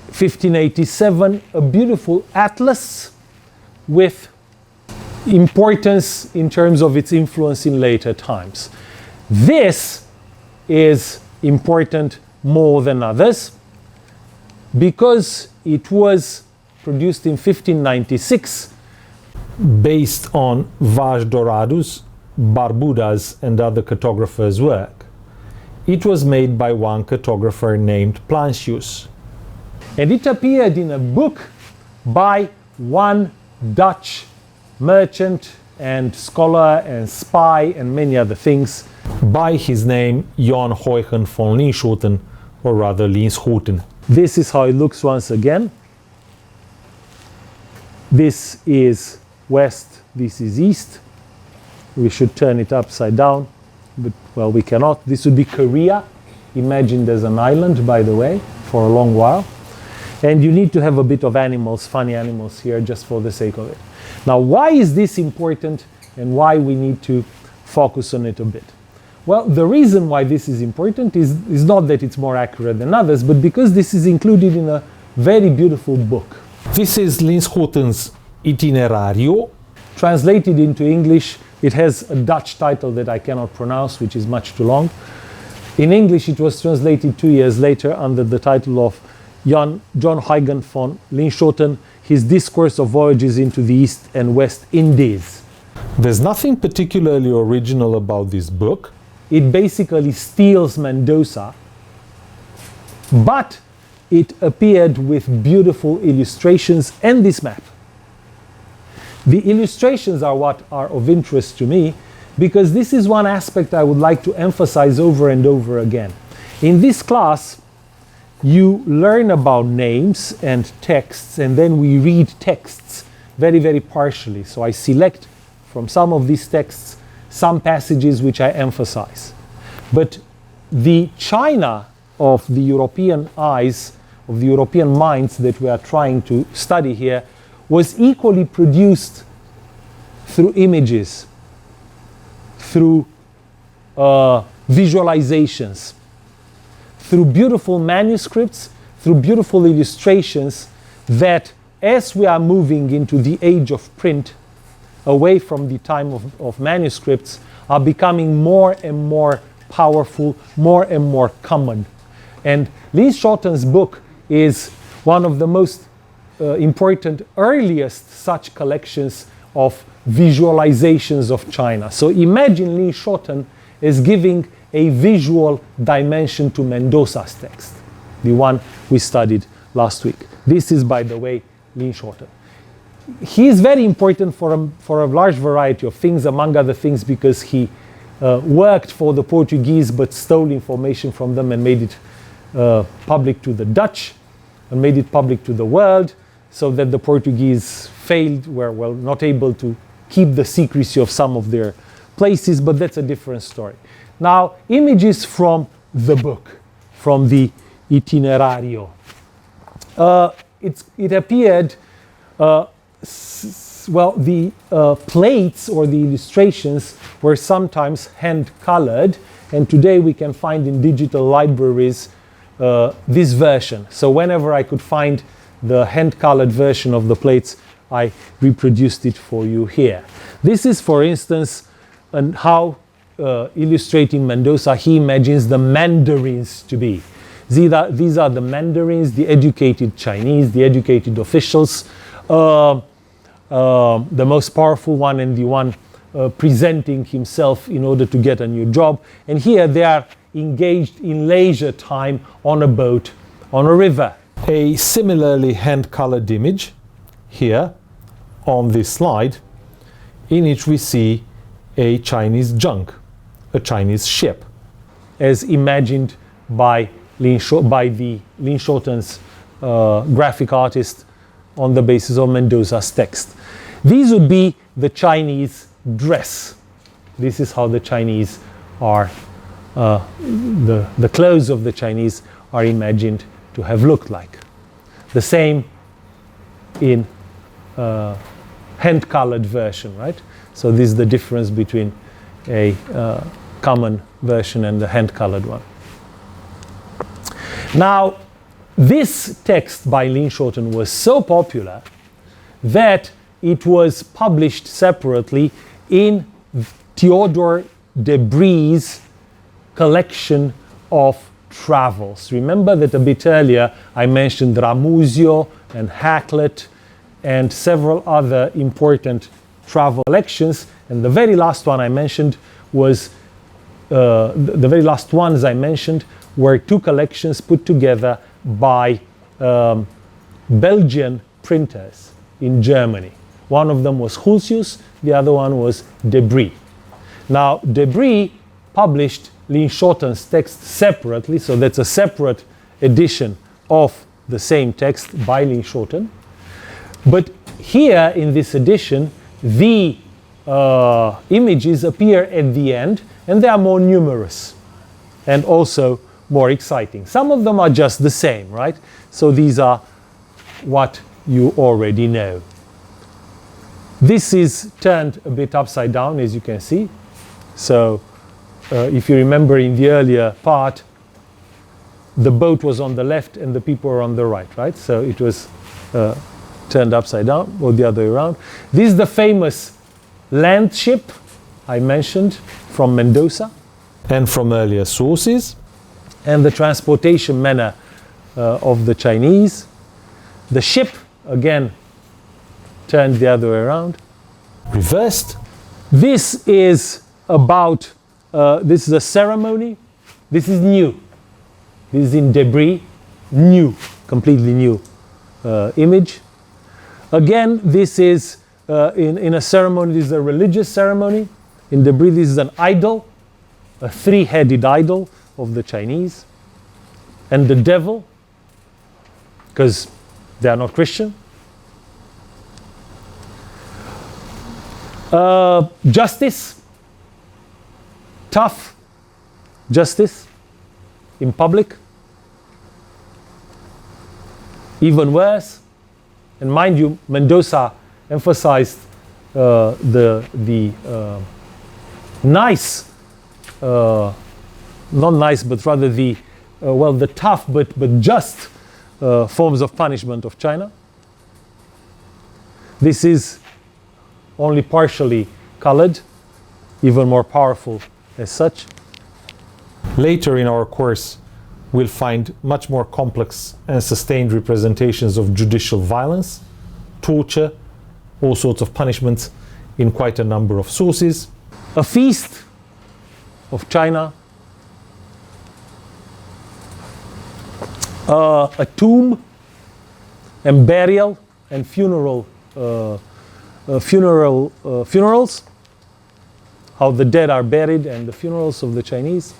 1587, a beautiful atlas with importance in terms of its influence in later times. This is important more than others because it was produced in 1596 based on Vaz Dourado's, Barbuda's, and other cartographers' work. It was made by one cartographer named Plancius. And it appeared in a book by one Dutch merchant and scholar and spy and many other things by his name Jan Huygen von Linschoten, or rather Linschoten. This is how it looks once again. This is west, this is east. We should turn it upside down, but well, we cannot. This would be Korea, imagined as an island, by the way, for a long while. And you need to have a bit of animals, funny animals here, just for the sake of it. Now, why is this important and why we need to focus on it a bit? Well, the reason why this is important is not that it's more accurate than others, but because this is included in a very beautiful book. This is Linschoten's Itinerario. Translated into English, it has a Dutch title that I cannot pronounce, which is much too long. In English, it was translated 2 years later under the title of John Huygen von Linschoten, his Discourse of Voyages into the East and West Indies. There's nothing particularly original about this book. It basically steals Mendoza, but it appeared with beautiful illustrations and this map. The illustrations are what are of interest to me, because this is one aspect I would like to emphasize over and over again. In this class, you learn about names and texts, and then we read texts very, very partially. So I select from some of these texts some passages which I emphasize. But the China of the European eyes, of the European minds that we are trying to study here, was equally produced through images, through visualizations, through beautiful manuscripts, through beautiful illustrations, that as we are moving into the age of print, away from the time of manuscripts, are becoming more and more powerful, more and more common. And Linschotten's book is one of the most important, earliest such collections of visualizations of China. So imagine Linschoten as giving a visual dimension to Mendoza's text. the one we studied last week. This is, by the way, Linschoten. He is very important for a large variety of things, among other things because he worked for the Portuguese but stole information from them and made it public to the Dutch and made it public to the world, so that the Portuguese were not able to keep the secrecy of some of their places, but that's a different story. Now, images from the book, from the Itinerario. It appeared, the plates or the illustrations were sometimes hand-colored, and today we can find in digital libraries this version. So whenever I could find the hand-colored version of the plates, I reproduced it for you here. This is, for instance, how illustrating Mendoza he imagines the mandarins to be. These are the mandarins, the educated Chinese, the educated officials, the most powerful one and the one presenting himself in order to get a new job. And here they are engaged in leisure time on a boat on a river. A similarly hand-colored image here on this slide, in which we see a Chinese junk, a Chinese ship, as imagined by the Linschoten's graphic artist on the basis of Mendoza's text. These would be the Chinese dress. This is how the Chinese are, the clothes of the Chinese are imagined to have looked like. The same in hand-colored version, right? So this is the difference between a common version and the hand-colored one. Now, this text by Linschoten was so popular that it was published separately in Fyodor De Brie's collection of travels. Remember that a bit earlier I mentioned Ramusio and Hakluyt and several other important travel collections, and the very last one I mentioned was the very last ones I mentioned were two collections put together by Belgian printers in Germany. One of them was Hulsius, the other one was De Brie. Now, De Brie published Linschoten's text separately, so that's a separate edition of the same text by Linschoten. But here in this edition, the images appear at the end, and they are more numerous and also more exciting. Some of them are just the same, right? So these are what you already know. This is turned a bit upside down, as you can see. So if you remember in the earlier part, the boat was on the left and the people were on the right, right? So it was turned upside down, or the other way around. This is the famous land ship I mentioned from Mendoza and from earlier sources, and the transportation manner of the Chinese. The ship, again, turned the other way around, reversed. This is about, this is a ceremony. This is new. This is in De Brie, new, completely new image. Again, this is in a ceremony, this is a religious ceremony. In De Brie, this is an idol, a three-headed idol of the Chinese. And the devil, because they are not Christian. Justice, tough justice in public. Even worse, and mind you, Mendoza emphasized the nice, not nice, but rather the the tough but just forms of punishment of China. This is only partially colored, even more powerful as such. Later in our course, we'll find much more complex and sustained representations of judicial violence, torture, all sorts of punishments in quite a number of sources. A feast of China. a tomb and burial and funerals, how the dead are buried and the funerals of the Chinese.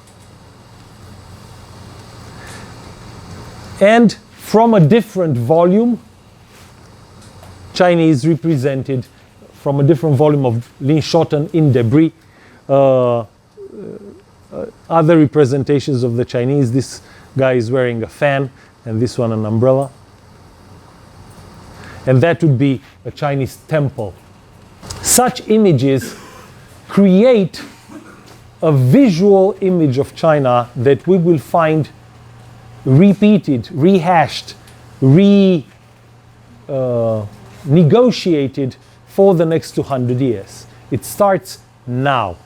And from a different volume, Chinese represented from a different volume of Linschoten in De Brie, other representations of the Chinese. This guy is wearing a fan and this one an umbrella. And that would be a Chinese temple. Such images create a visual image of China that we will find repeated, rehashed, negotiated for the next 200 years. It starts now.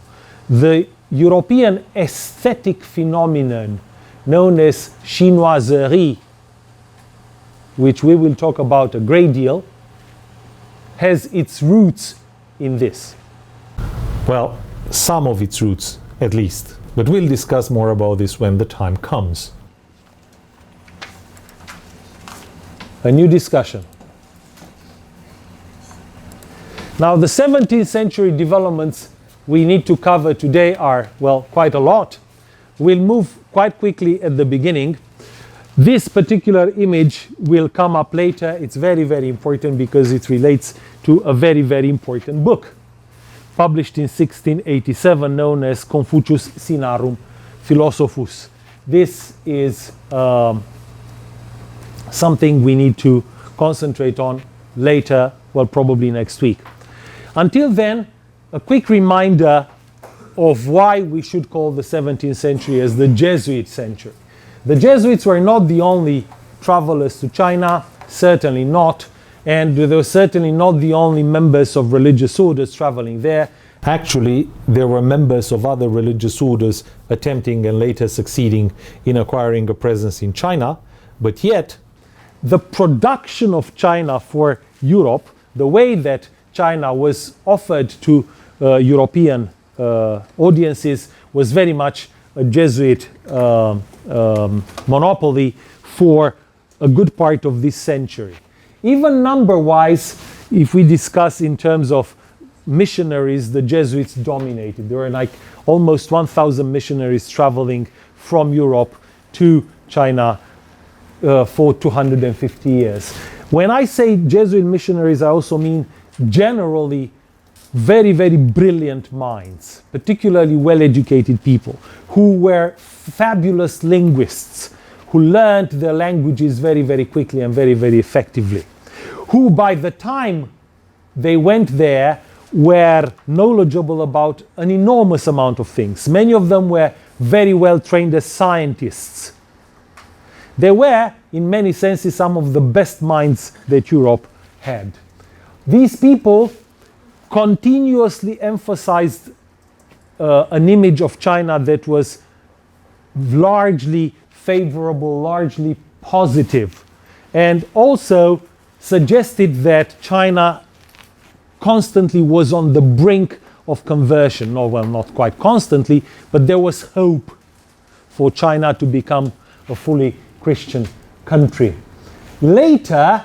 The European aesthetic phenomenon known as chinoiserie, which we will talk about a great deal, has its roots in this. Well, some of its roots, at least. But we'll discuss more about this when the time comes. A new discussion. Now, the 17th century developments we need to cover today are, well, quite a lot. We'll move quite quickly at the beginning. This particular image will come up later. It's very, very important because it relates to a very, very important book published in 1687 known as Confucius Sinarum Philosophus. This is something we need to concentrate on later, well, probably next week. Until then, a quick reminder of why we should call the 17th century as the Jesuit century. The Jesuits were not the only travelers to China, certainly not, and they were certainly not the only members of religious orders traveling there. Actually, there were members of other religious orders attempting and later succeeding in acquiring a presence in China, but yet the production of China for Europe, the way that China was offered to European audiences, was very much a Jesuit monopoly for a good part of this century. Even number-wise, if we discuss in terms of missionaries, the Jesuits dominated. There were like almost 1,000 missionaries traveling from Europe to China for 250 years. When I say Jesuit missionaries, I also mean generally very, very brilliant minds, particularly well-educated people who were fabulous linguists, who learned their languages very, very quickly and very, very effectively, who by the time they went there were knowledgeable about an enormous amount of things. Many of them were very well trained as scientists. They were, in many senses, some of the best minds that Europe had. These people continuously emphasized an image of China that was largely favorable, largely positive, and also suggested that China constantly was on the brink of conversion. No, well, not quite constantly, but there was hope for China to become a fully Christian country. Later,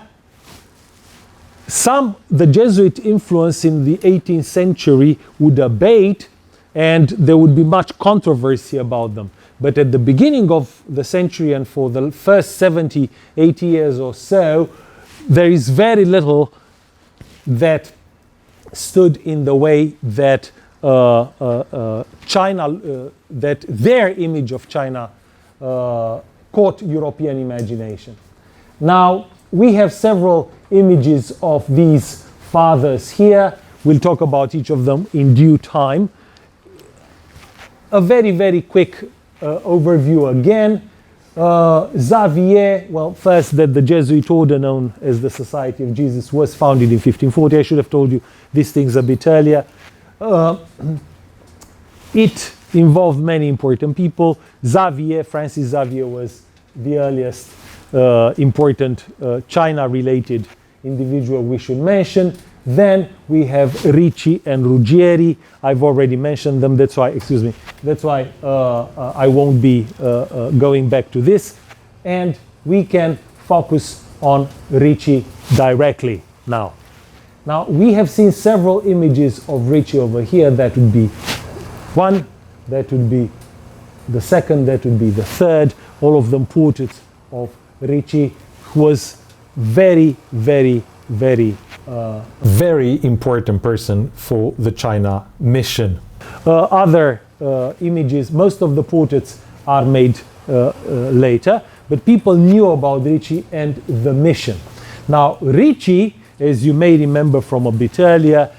the Jesuit influence in the 18th century would abate and there would be much controversy about them. But at the beginning of the century and for the first 70, 80 years or so, there is very little that stood in the way that China, that their image of China caught European imagination. Now, we have several images of these fathers here. We'll talk about each of them in due time. A very, very quick overview again. Xavier, well, first that the Jesuit order known as the Society of Jesus was founded in 1540. I should have told you these things a bit earlier. It involved many important people. Francis Xavier was the earliest important China-related individual we should mention. Then we have Ricci and Ruggieri. I've already mentioned them. That's why, I won't be going back to this. And we can focus on Ricci directly now. Now, we have seen several images of Ricci over here. That would be one, that would be the second, that would be the third, all of them portraits of Ricci, who was very, very, very important person for the China mission. Other images, most of the portraits are made later, but people knew about Ricci and the mission. Now, Ricci, as you may remember from a bit earlier,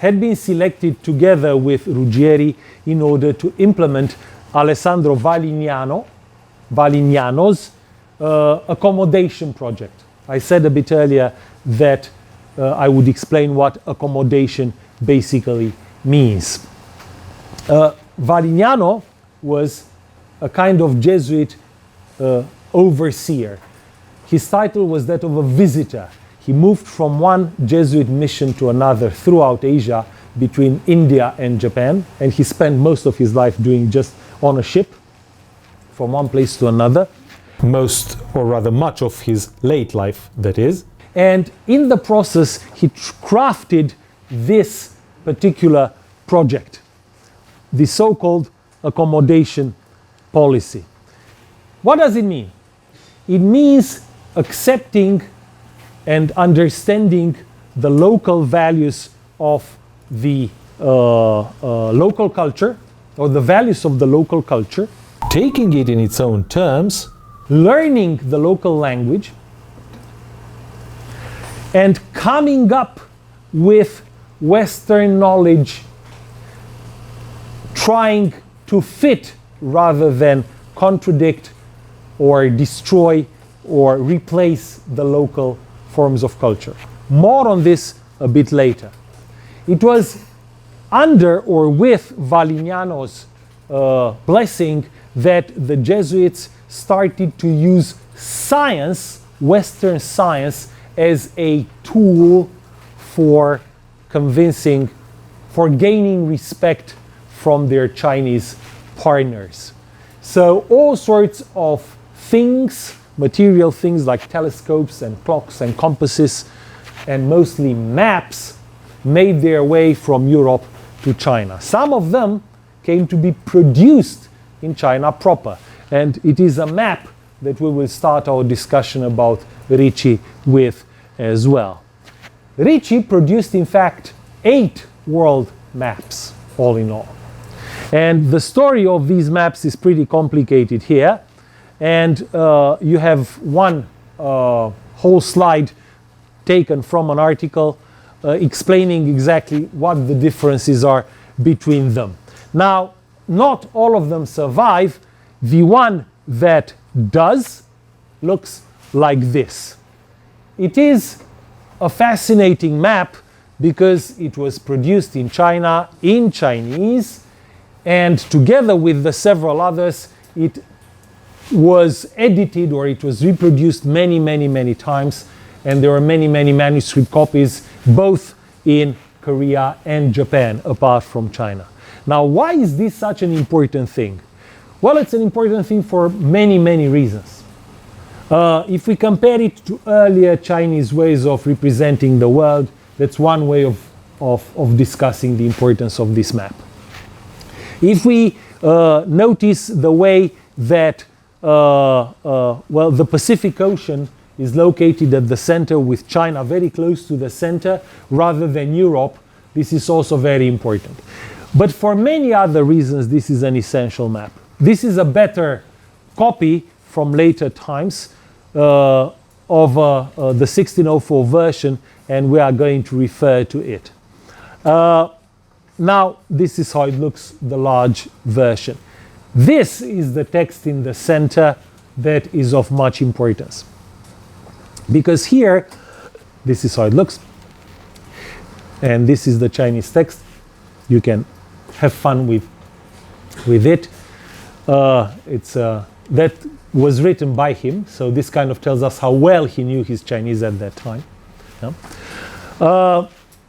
had been selected together with Ruggieri in order to implement Alessandro Valignano's Accommodation Project. I said a bit earlier that I would explain what accommodation basically means. Valignano was a kind of Jesuit overseer. His title was that of a visitor. He moved from one Jesuit mission to another throughout Asia between India and Japan, and he spent most of his life doing just on a ship from one place to another. Most, or rather much of his late life, that is. And in the process, he crafted this particular project, the so-called accommodation policy. What does it mean? It means accepting and understanding the local values of the local culture, or the values of the local culture, taking it in its own terms, learning the local language, and coming up with Western knowledge, trying to fit rather than contradict or destroy or replace the local forms of culture. More on this a bit later. It was under or with Valignano's blessing that the Jesuits started to use science, Western science, as a tool for convincing, for gaining respect from their Chinese partners. So all sorts of things, material things like telescopes and clocks and compasses, and mostly maps, made their way from Europe to China. Some of them came to be produced in China proper. And it is a map that we will start our discussion about Ricci with as well. Ricci produced, in fact, 8 world maps, all in all. And the story of these maps is pretty complicated here. And you have one whole slide taken from an article explaining exactly what the differences are between them. Now, not all of them survive. The one that does looks like this. It is a fascinating map because it was produced in China in Chinese, and together with the several others, it was edited or it was reproduced many times, and there are many manuscript copies both in Korea and Japan apart from China. Now, why is this such an important thing? Well, it's an important thing for many reasons. If we compare it to earlier Chinese ways of representing the world, that's one way of discussing the importance of this map. If we notice the way that the Pacific Ocean is located at the center with China very close to the center rather than Europe, this is also very important. But for many other reasons, this is an essential map. This is a better copy from later times of the 1604 version, and we are going to refer to it. Now, this is how it looks, the large version. This is the text in the center that is of much importance. Because here, this is how it looks. And this is the Chinese text. You can have fun with it. That was written by him, so this kind of tells us how well he knew his Chinese at that time. Yeah.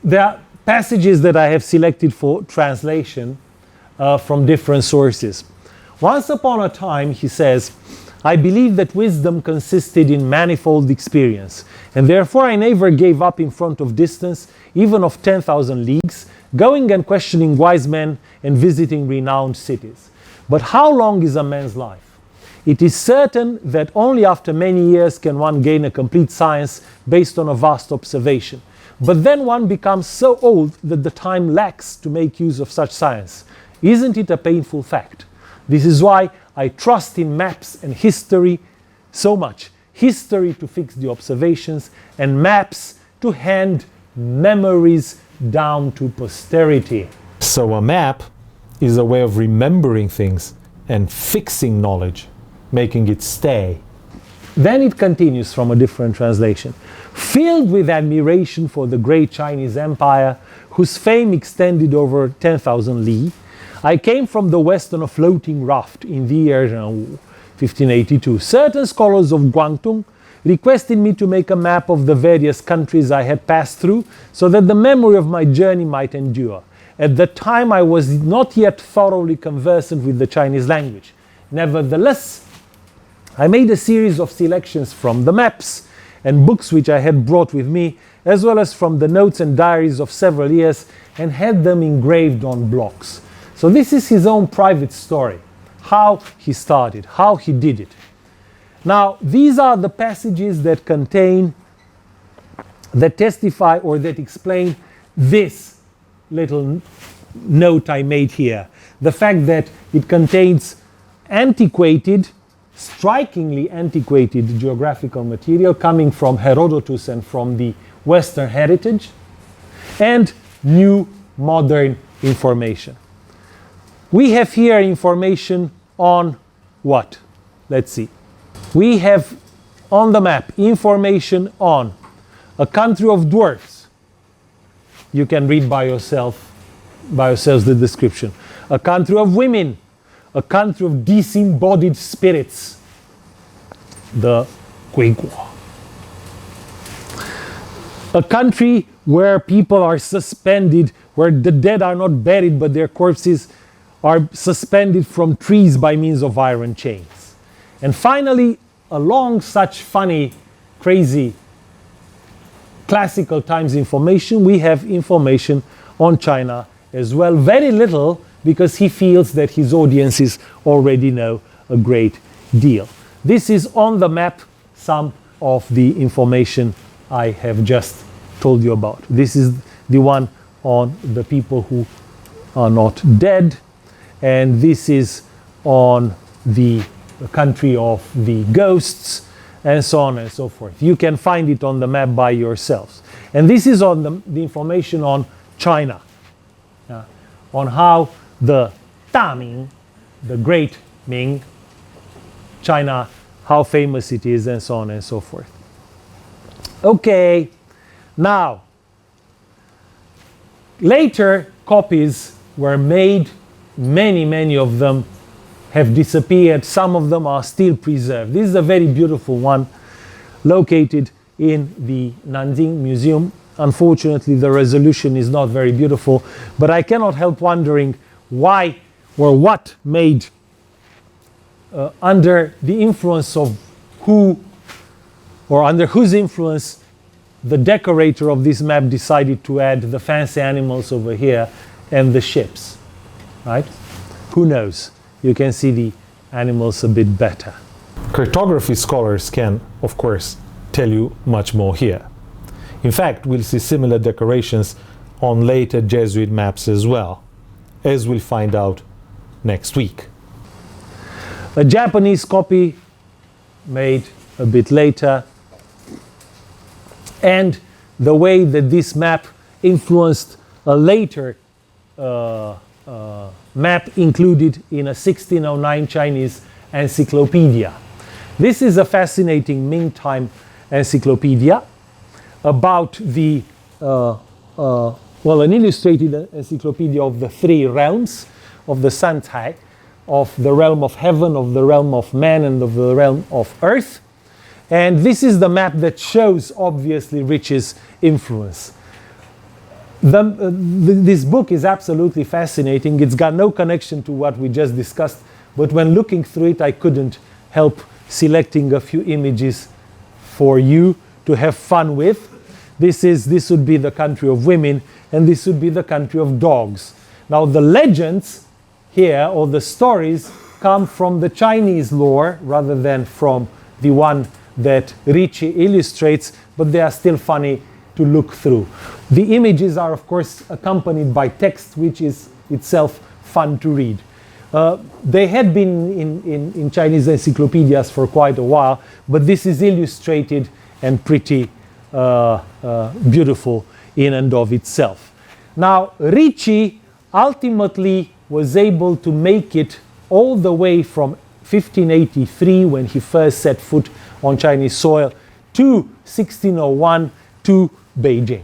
There are passages that I have selected for translation from different sources. Once upon a time, he says, I believed that wisdom consisted in manifold experience, and therefore I never gave up in front of distance, even of 10,000 leagues, going and questioning wise men and visiting renowned cities. But how long is a man's life? It is certain that only after many years can one gain a complete science based on a vast observation. But then one becomes so old that the time lacks to make use of such science. Isn't it a painful fact? This is why I trust in maps and history so much. History to fix the observations, and maps to hand memories down to posterity. So a map is a way of remembering things and fixing knowledge, making it stay. Then it continues from a different translation. Filled with admiration for the great Chinese empire, whose fame extended over 10,000 li, I came from the west on a floating raft in the year 1582. Certain scholars of Guangdong requested me to make a map of the various countries I had passed through, so that the memory of my journey might endure. At the time I was not yet thoroughly conversant with the Chinese language. Nevertheless, I made a series of selections from the maps and books which I had brought with me, as well as from the notes and diaries of several years, and had them engraved on blocks. So this is his own private story, how he started, how he did it. Now, these are the passages that contain, that testify or that explain this little note I made here. The fact that it contains antiquated, strikingly antiquated geographical material coming from Herodotus and from the Western heritage, and new modern information. We have here information on what? Let's see. We have on the map information on a country of dwarfs. You can read by yourselves the description. A country of women. A country of disembodied spirits, the Guiguo. A country where people are suspended, where the dead are not buried but their corpses are suspended from trees by means of iron chains. And finally, along such funny, crazy, classical times information, we have information on China as well. Very little, because he feels that his audiences already know a great deal. This is on the map, some of the information I have just told you about. This is the one on the people who are not dead, and this is on the country of the ghosts, and so on and so forth. You can find it on the map by yourselves. And this is on the information on China, on how the Daming, the great Ming, China, how famous it is, and so on and so forth. Okay, now, later copies were made, many of them have disappeared, some of them are still preserved. This is a very beautiful one located in the Nanjing Museum. Unfortunately, the resolution is not very beautiful, but I cannot help wondering why or what made, under the influence of who, or under whose influence the decorator of this map decided to add the fancy animals over here and the ships, right? Who knows? You can see the animals a bit better. Cartography scholars can, of course, tell you much more here. In fact, we'll see similar decorations on later Jesuit maps as well, as we'll find out next week. A Japanese copy made a bit later, and the way that this map influenced a later map included in a 1609 Chinese encyclopedia. This is a fascinating Ming time encyclopedia about the, an illustrated encyclopedia of the three realms of the Santai, of the realm of heaven, of the realm of man, and of the realm of earth. And this is the map that shows, obviously, Ricci's influence. This book is absolutely fascinating. It's got no connection to what we just discussed, but when looking through it, I couldn't help selecting a few images for you to have fun with. This would be the country of women, and this would be the country of dogs. Now the legends here, or the stories, come from the Chinese lore rather than from the one that Ricci illustrates, but they are still funny to look through. The images are of course accompanied by text, which is itself fun to read. They had been in Chinese encyclopedias for quite a while, but this is illustrated and pretty beautiful in and of itself. Now Ricci ultimately was able to make it all the way from 1583, when he first set foot on Chinese soil, to 1601 to Beijing.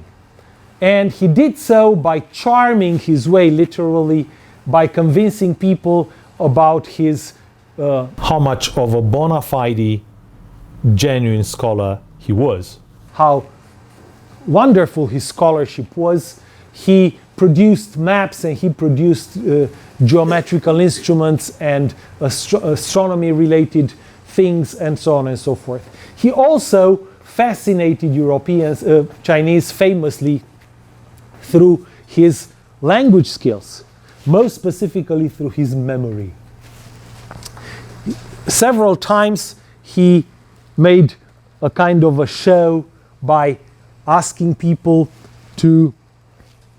And he did so by charming his way, literally, by convincing people about his How much of a bona fide, genuine scholar he was. How wonderful his scholarship was. He produced maps and he produced geometrical instruments and astronomy related things and so on and so forth. He also fascinated Europeans, Chinese famously, through his language skills, most specifically through his memory. Several times he made a kind of a show by asking people to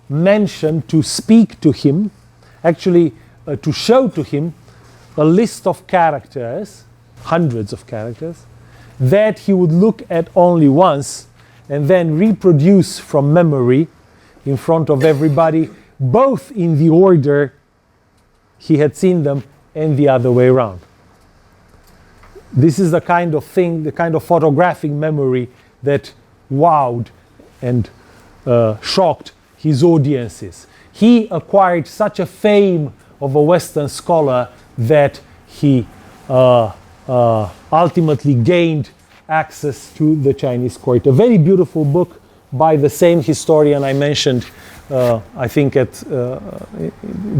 mention, to speak to him, actually to show to him a list of characters, hundreds of characters, that he would look at only once and then reproduce from memory in front of everybody, both in the order he had seen them and the other way around. This is the kind of thing, the kind of photographic memory that wowed and shocked his audiences. He acquired such a fame of a Western scholar that he ultimately gained access to the Chinese court. A very beautiful book by the same historian I mentioned, I think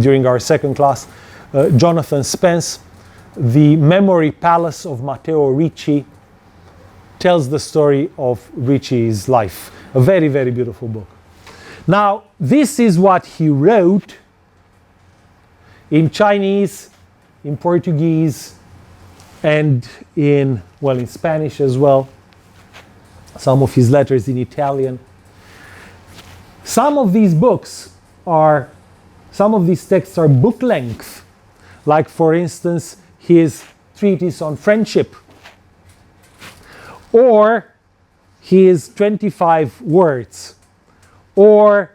during our second class, Jonathan Spence, The Memory Palace of Matteo Ricci, tells the story of Ricci's life. A very, very beautiful book. Now, this is what he wrote in Chinese, in Portuguese, and in Spanish as well. Some of his letters in Italian. Some of these texts are book length, like for instance his treatise on friendship, or his 25 words, or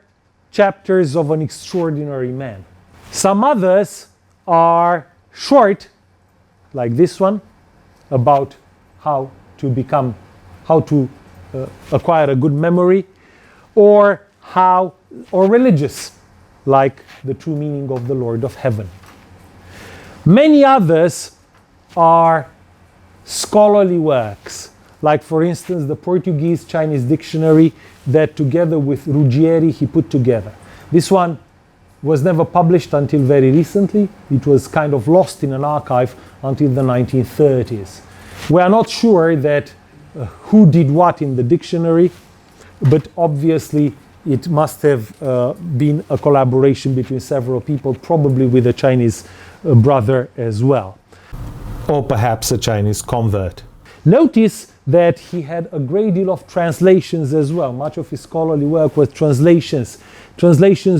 chapters of an extraordinary man. Some others are short, like this one, about how to acquire a good memory, or religious, like The True Meaning of the Lord of Heaven. Many others are scholarly works, like for instance the Portuguese-Chinese dictionary that together with Ruggieri he put together. This one was never published until very recently. It was kind of lost in an archive until the 1930s. We are not sure that who did what in the dictionary, but obviously it must have been a collaboration between several people, probably with a Chinese brother as well. Or perhaps a Chinese convert. Notice that he had a great deal of translations as well. Much of his scholarly work was translations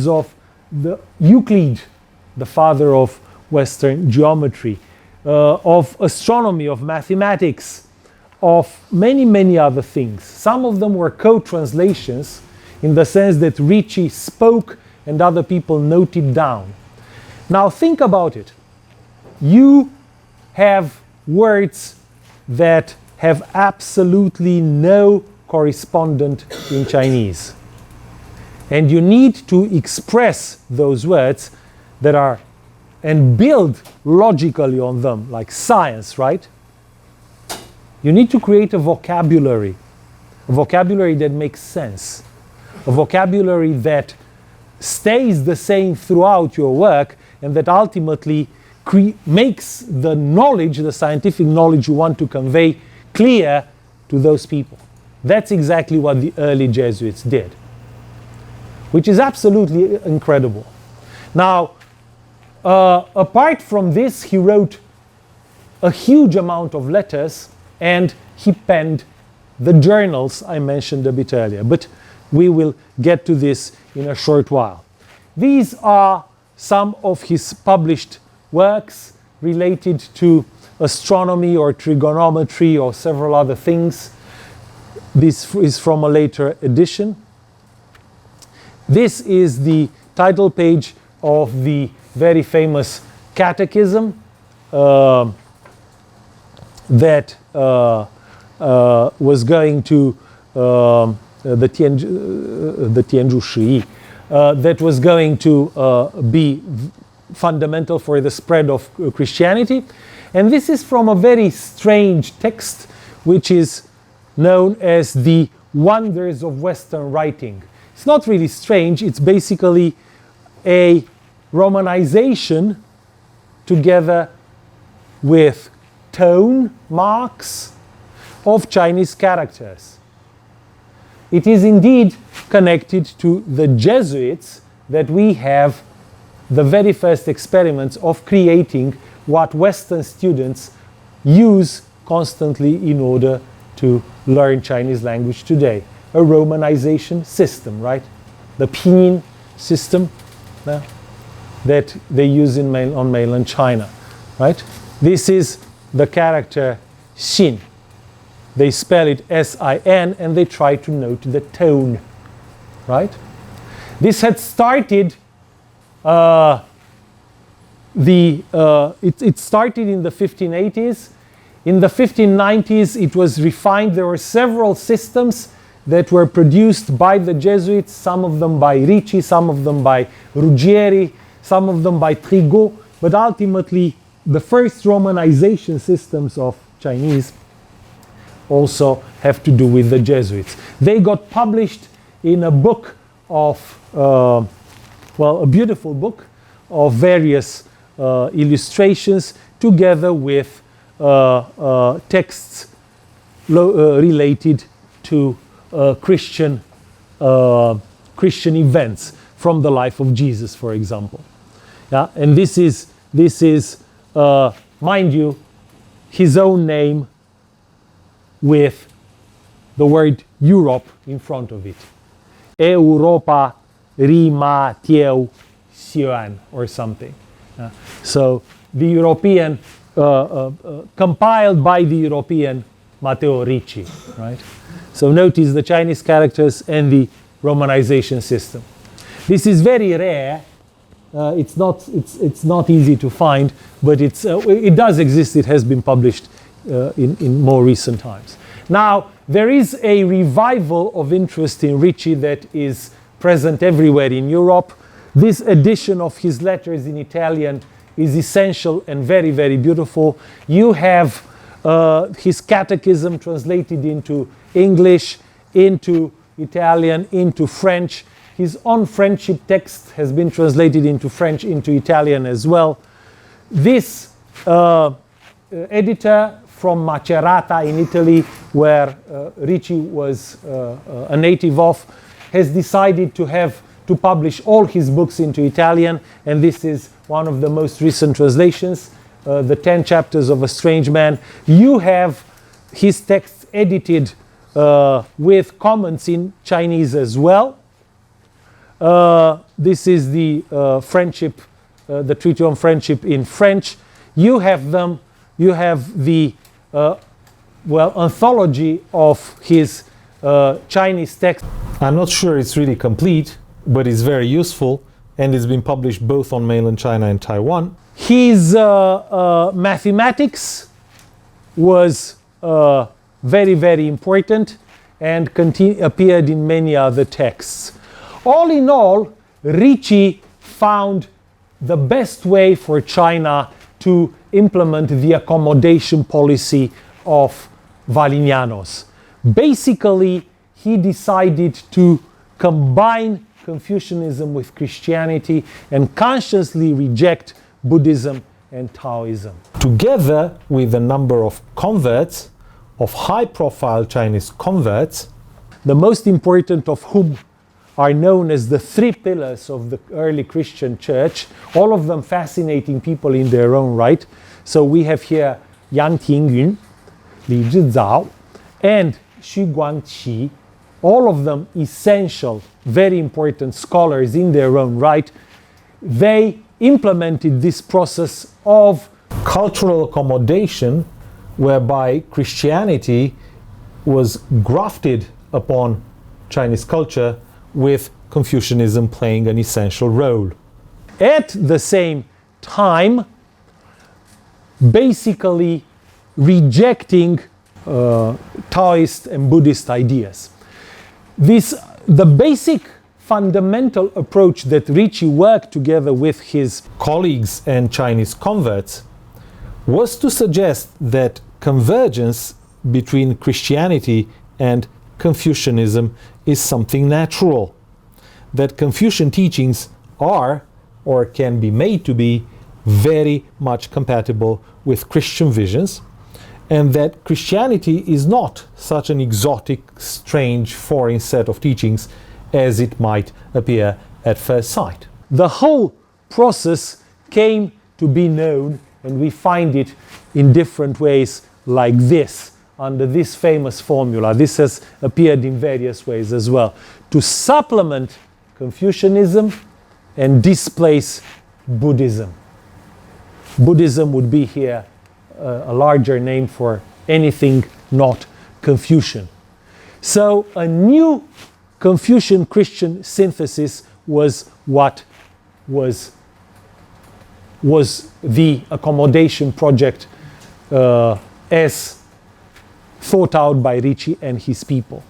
of the Euclid, the father of Western geometry, of astronomy, of mathematics, of many, many other things. Some of them were co-translations in the sense that Ricci spoke and other people noted down. Now think about it. You have words that have absolutely no correspondent in Chinese. And you need to express those words that are, and build logically on them, like science, right? You need to create a vocabulary that makes sense, a vocabulary that stays the same throughout your work, and that ultimately makes the knowledge, the scientific knowledge you want to convey, clear to those people. That's exactly what the early Jesuits did, which is absolutely incredible. Now, apart from this, he wrote a huge amount of letters, and he penned the journals I mentioned a bit earlier, but we will get to this in a short while. These are some of his published works related to astronomy or trigonometry or several other things. This is from a later edition. This is the title page of the very famous Catechism that was going to the Tianzhu Shi, that was going to be fundamental for the spread of Christianity. And this is from a very strange text, which is known as the Wonders of Western Writing. It's not really strange, it's basically a Romanization together with tone marks of Chinese characters. It is indeed connected to the Jesuits that we have the very first experiments of creating what Western students use constantly in order to learn Chinese language today. A Romanization system, right? The pinyin system that they use on mainland China, right? This is the character Xin. They spell it S-I-N, and they try to note the tone, right? This had started, it started in the 1580s. In the 1590s, it was refined. There were several systems that were produced by the Jesuits, some of them by Ricci, some of them by Ruggieri, some of them by Trigot, but ultimately the first Romanization systems of Chinese also have to do with the Jesuits. They got published in a book of, a beautiful book of various illustrations together with texts related to Christian events from the life of Jesus, for example. Yeah? And this is mind you, his own name with the word Europe in front of it. Europa Rima Tieu Xuan or something. So the European, compiled by the European Matteo Ricci, right? So notice the Chinese characters and the Romanization system. This is very rare. It's not easy to find, but it does exist. It has been published in more recent times. Now, there is a revival of interest in Ricci that is present everywhere in Europe. This edition of his letters in Italian is essential and very, very beautiful. You have his catechism translated into English, into Italian, into French. His own friendship text has been translated into French, into Italian as well. This editor from Macerata in Italy, where Ricci was a native of, has decided to publish all his books into Italian, and this is one of the most recent translations, the 10 Chapters of a Strange Man. You have his texts edited with comments in Chinese as well. This is the friendship, the Treaty on Friendship in French. You have the anthology of his Chinese text. I'm not sure it's really complete, but it's very useful, and it's been published both on mainland China and Taiwan. His mathematics was very, very important and appeared in many other texts. All in all, Ricci found the best way for China to implement the accommodation policy of Valinianos. Basically, he decided to combine Confucianism with Christianity and consciously reject Buddhism and Taoism. Together with a number of converts, of high-profile Chinese converts, the most important of whom are known as the three pillars of the early Christian church, all of them fascinating people in their own right. So we have here Yang Tingyun, Li Zhizao, and Xu Guangqi, all of them essential, very important scholars in their own right. They implemented this process of cultural accommodation, whereby Christianity was grafted upon Chinese culture, with Confucianism playing an essential role. At the same time, basically rejecting Taoist and Buddhist ideas. The basic fundamental approach that Ricci worked together with his colleagues and Chinese converts was to suggest that convergence between Christianity and Confucianism is something natural, that Confucian teachings are, or can be made to be, very much compatible with Christian visions, and that Christianity is not such an exotic, strange, foreign set of teachings as it might appear at first sight. The whole process came to be known, and we find it in different ways like this, under this famous formula. This has appeared in various ways as well. To supplement Confucianism and displace Buddhism. Buddhism would be here a larger name for anything not Confucian. So a new Confucian Christian synthesis was what was the Accommodation Project as thought out by Ricci and his people.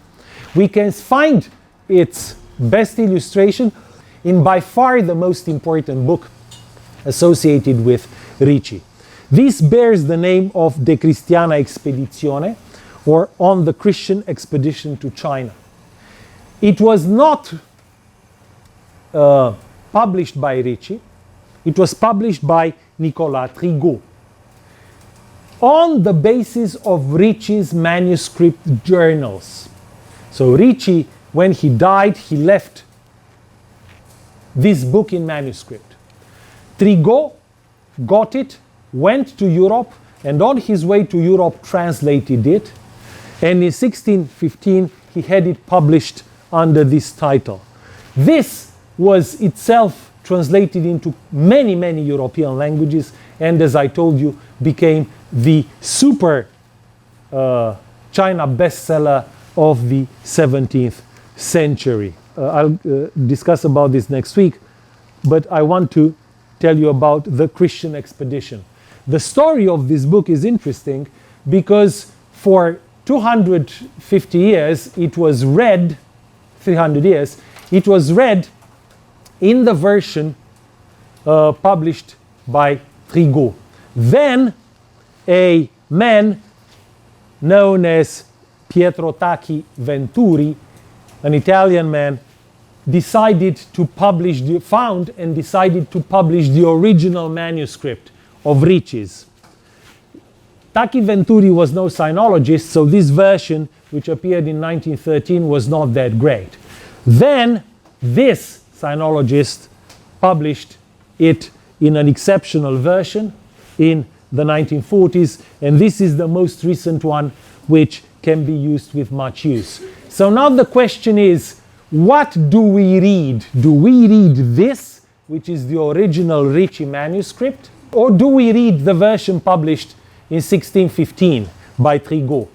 We can find its best illustration in by far the most important book associated with Ricci. This bears the name of De Christiana Expedizione, or On the Christian Expedition to China. It was not published by Ricci, it was published by Nicolas Trigault, on the basis of Ricci's manuscript journals. So Ricci, when he died, he left this book in manuscript. Trigault got it, went to Europe, and on his way to Europe translated it, and in 1615 he had it published under this title. This was itself translated into many, many European languages, and as I told you, became the super China bestseller of the 17th century. I'll discuss about this next week, but I want to tell you about the Christian expedition. The story of this book is interesting because for 250 years it was read, 300 years, it was read in the version published by Trigault. Then a man known as Pietro Tacchi Venturi, an Italian man, decided to publish, found and decided to publish the original manuscript of Ricci's. Tacchi Venturi was no sinologist, so this version, which appeared in 1913, was not that great. Then this sinologist published it in an exceptional version in the 1940s, and this is the most recent one which can be used with much use. So now the question is, what do we read? Do we read this, which is the original Ricci manuscript, or do we read the version published in 1615 by Trigault?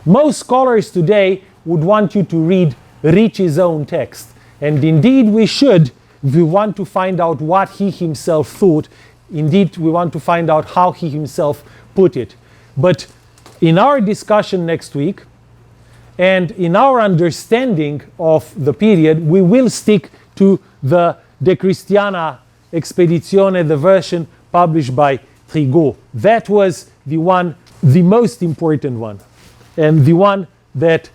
Most scholars today would want you to read Ricci's own text, and indeed we should if we want to find out what he himself thought. Indeed, we want to find out how he himself put it. But in our discussion next week, and in our understanding of the period, we will stick to the De Christiana Expedizione, the version published by Trigault. That was the one, the most important one, and the one that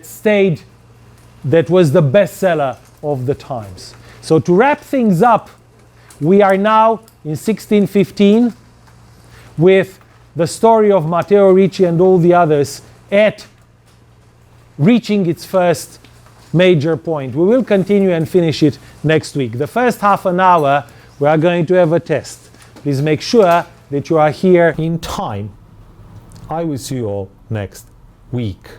stayed, that was the bestseller of the times. So to wrap things up, we are now in 1615 with the story of Matteo, Ricci and all the others at reaching its first major point. We will continue and finish it next week. The first half an hour we are going to have a test. Please make sure that you are here in time. I will see you all next week.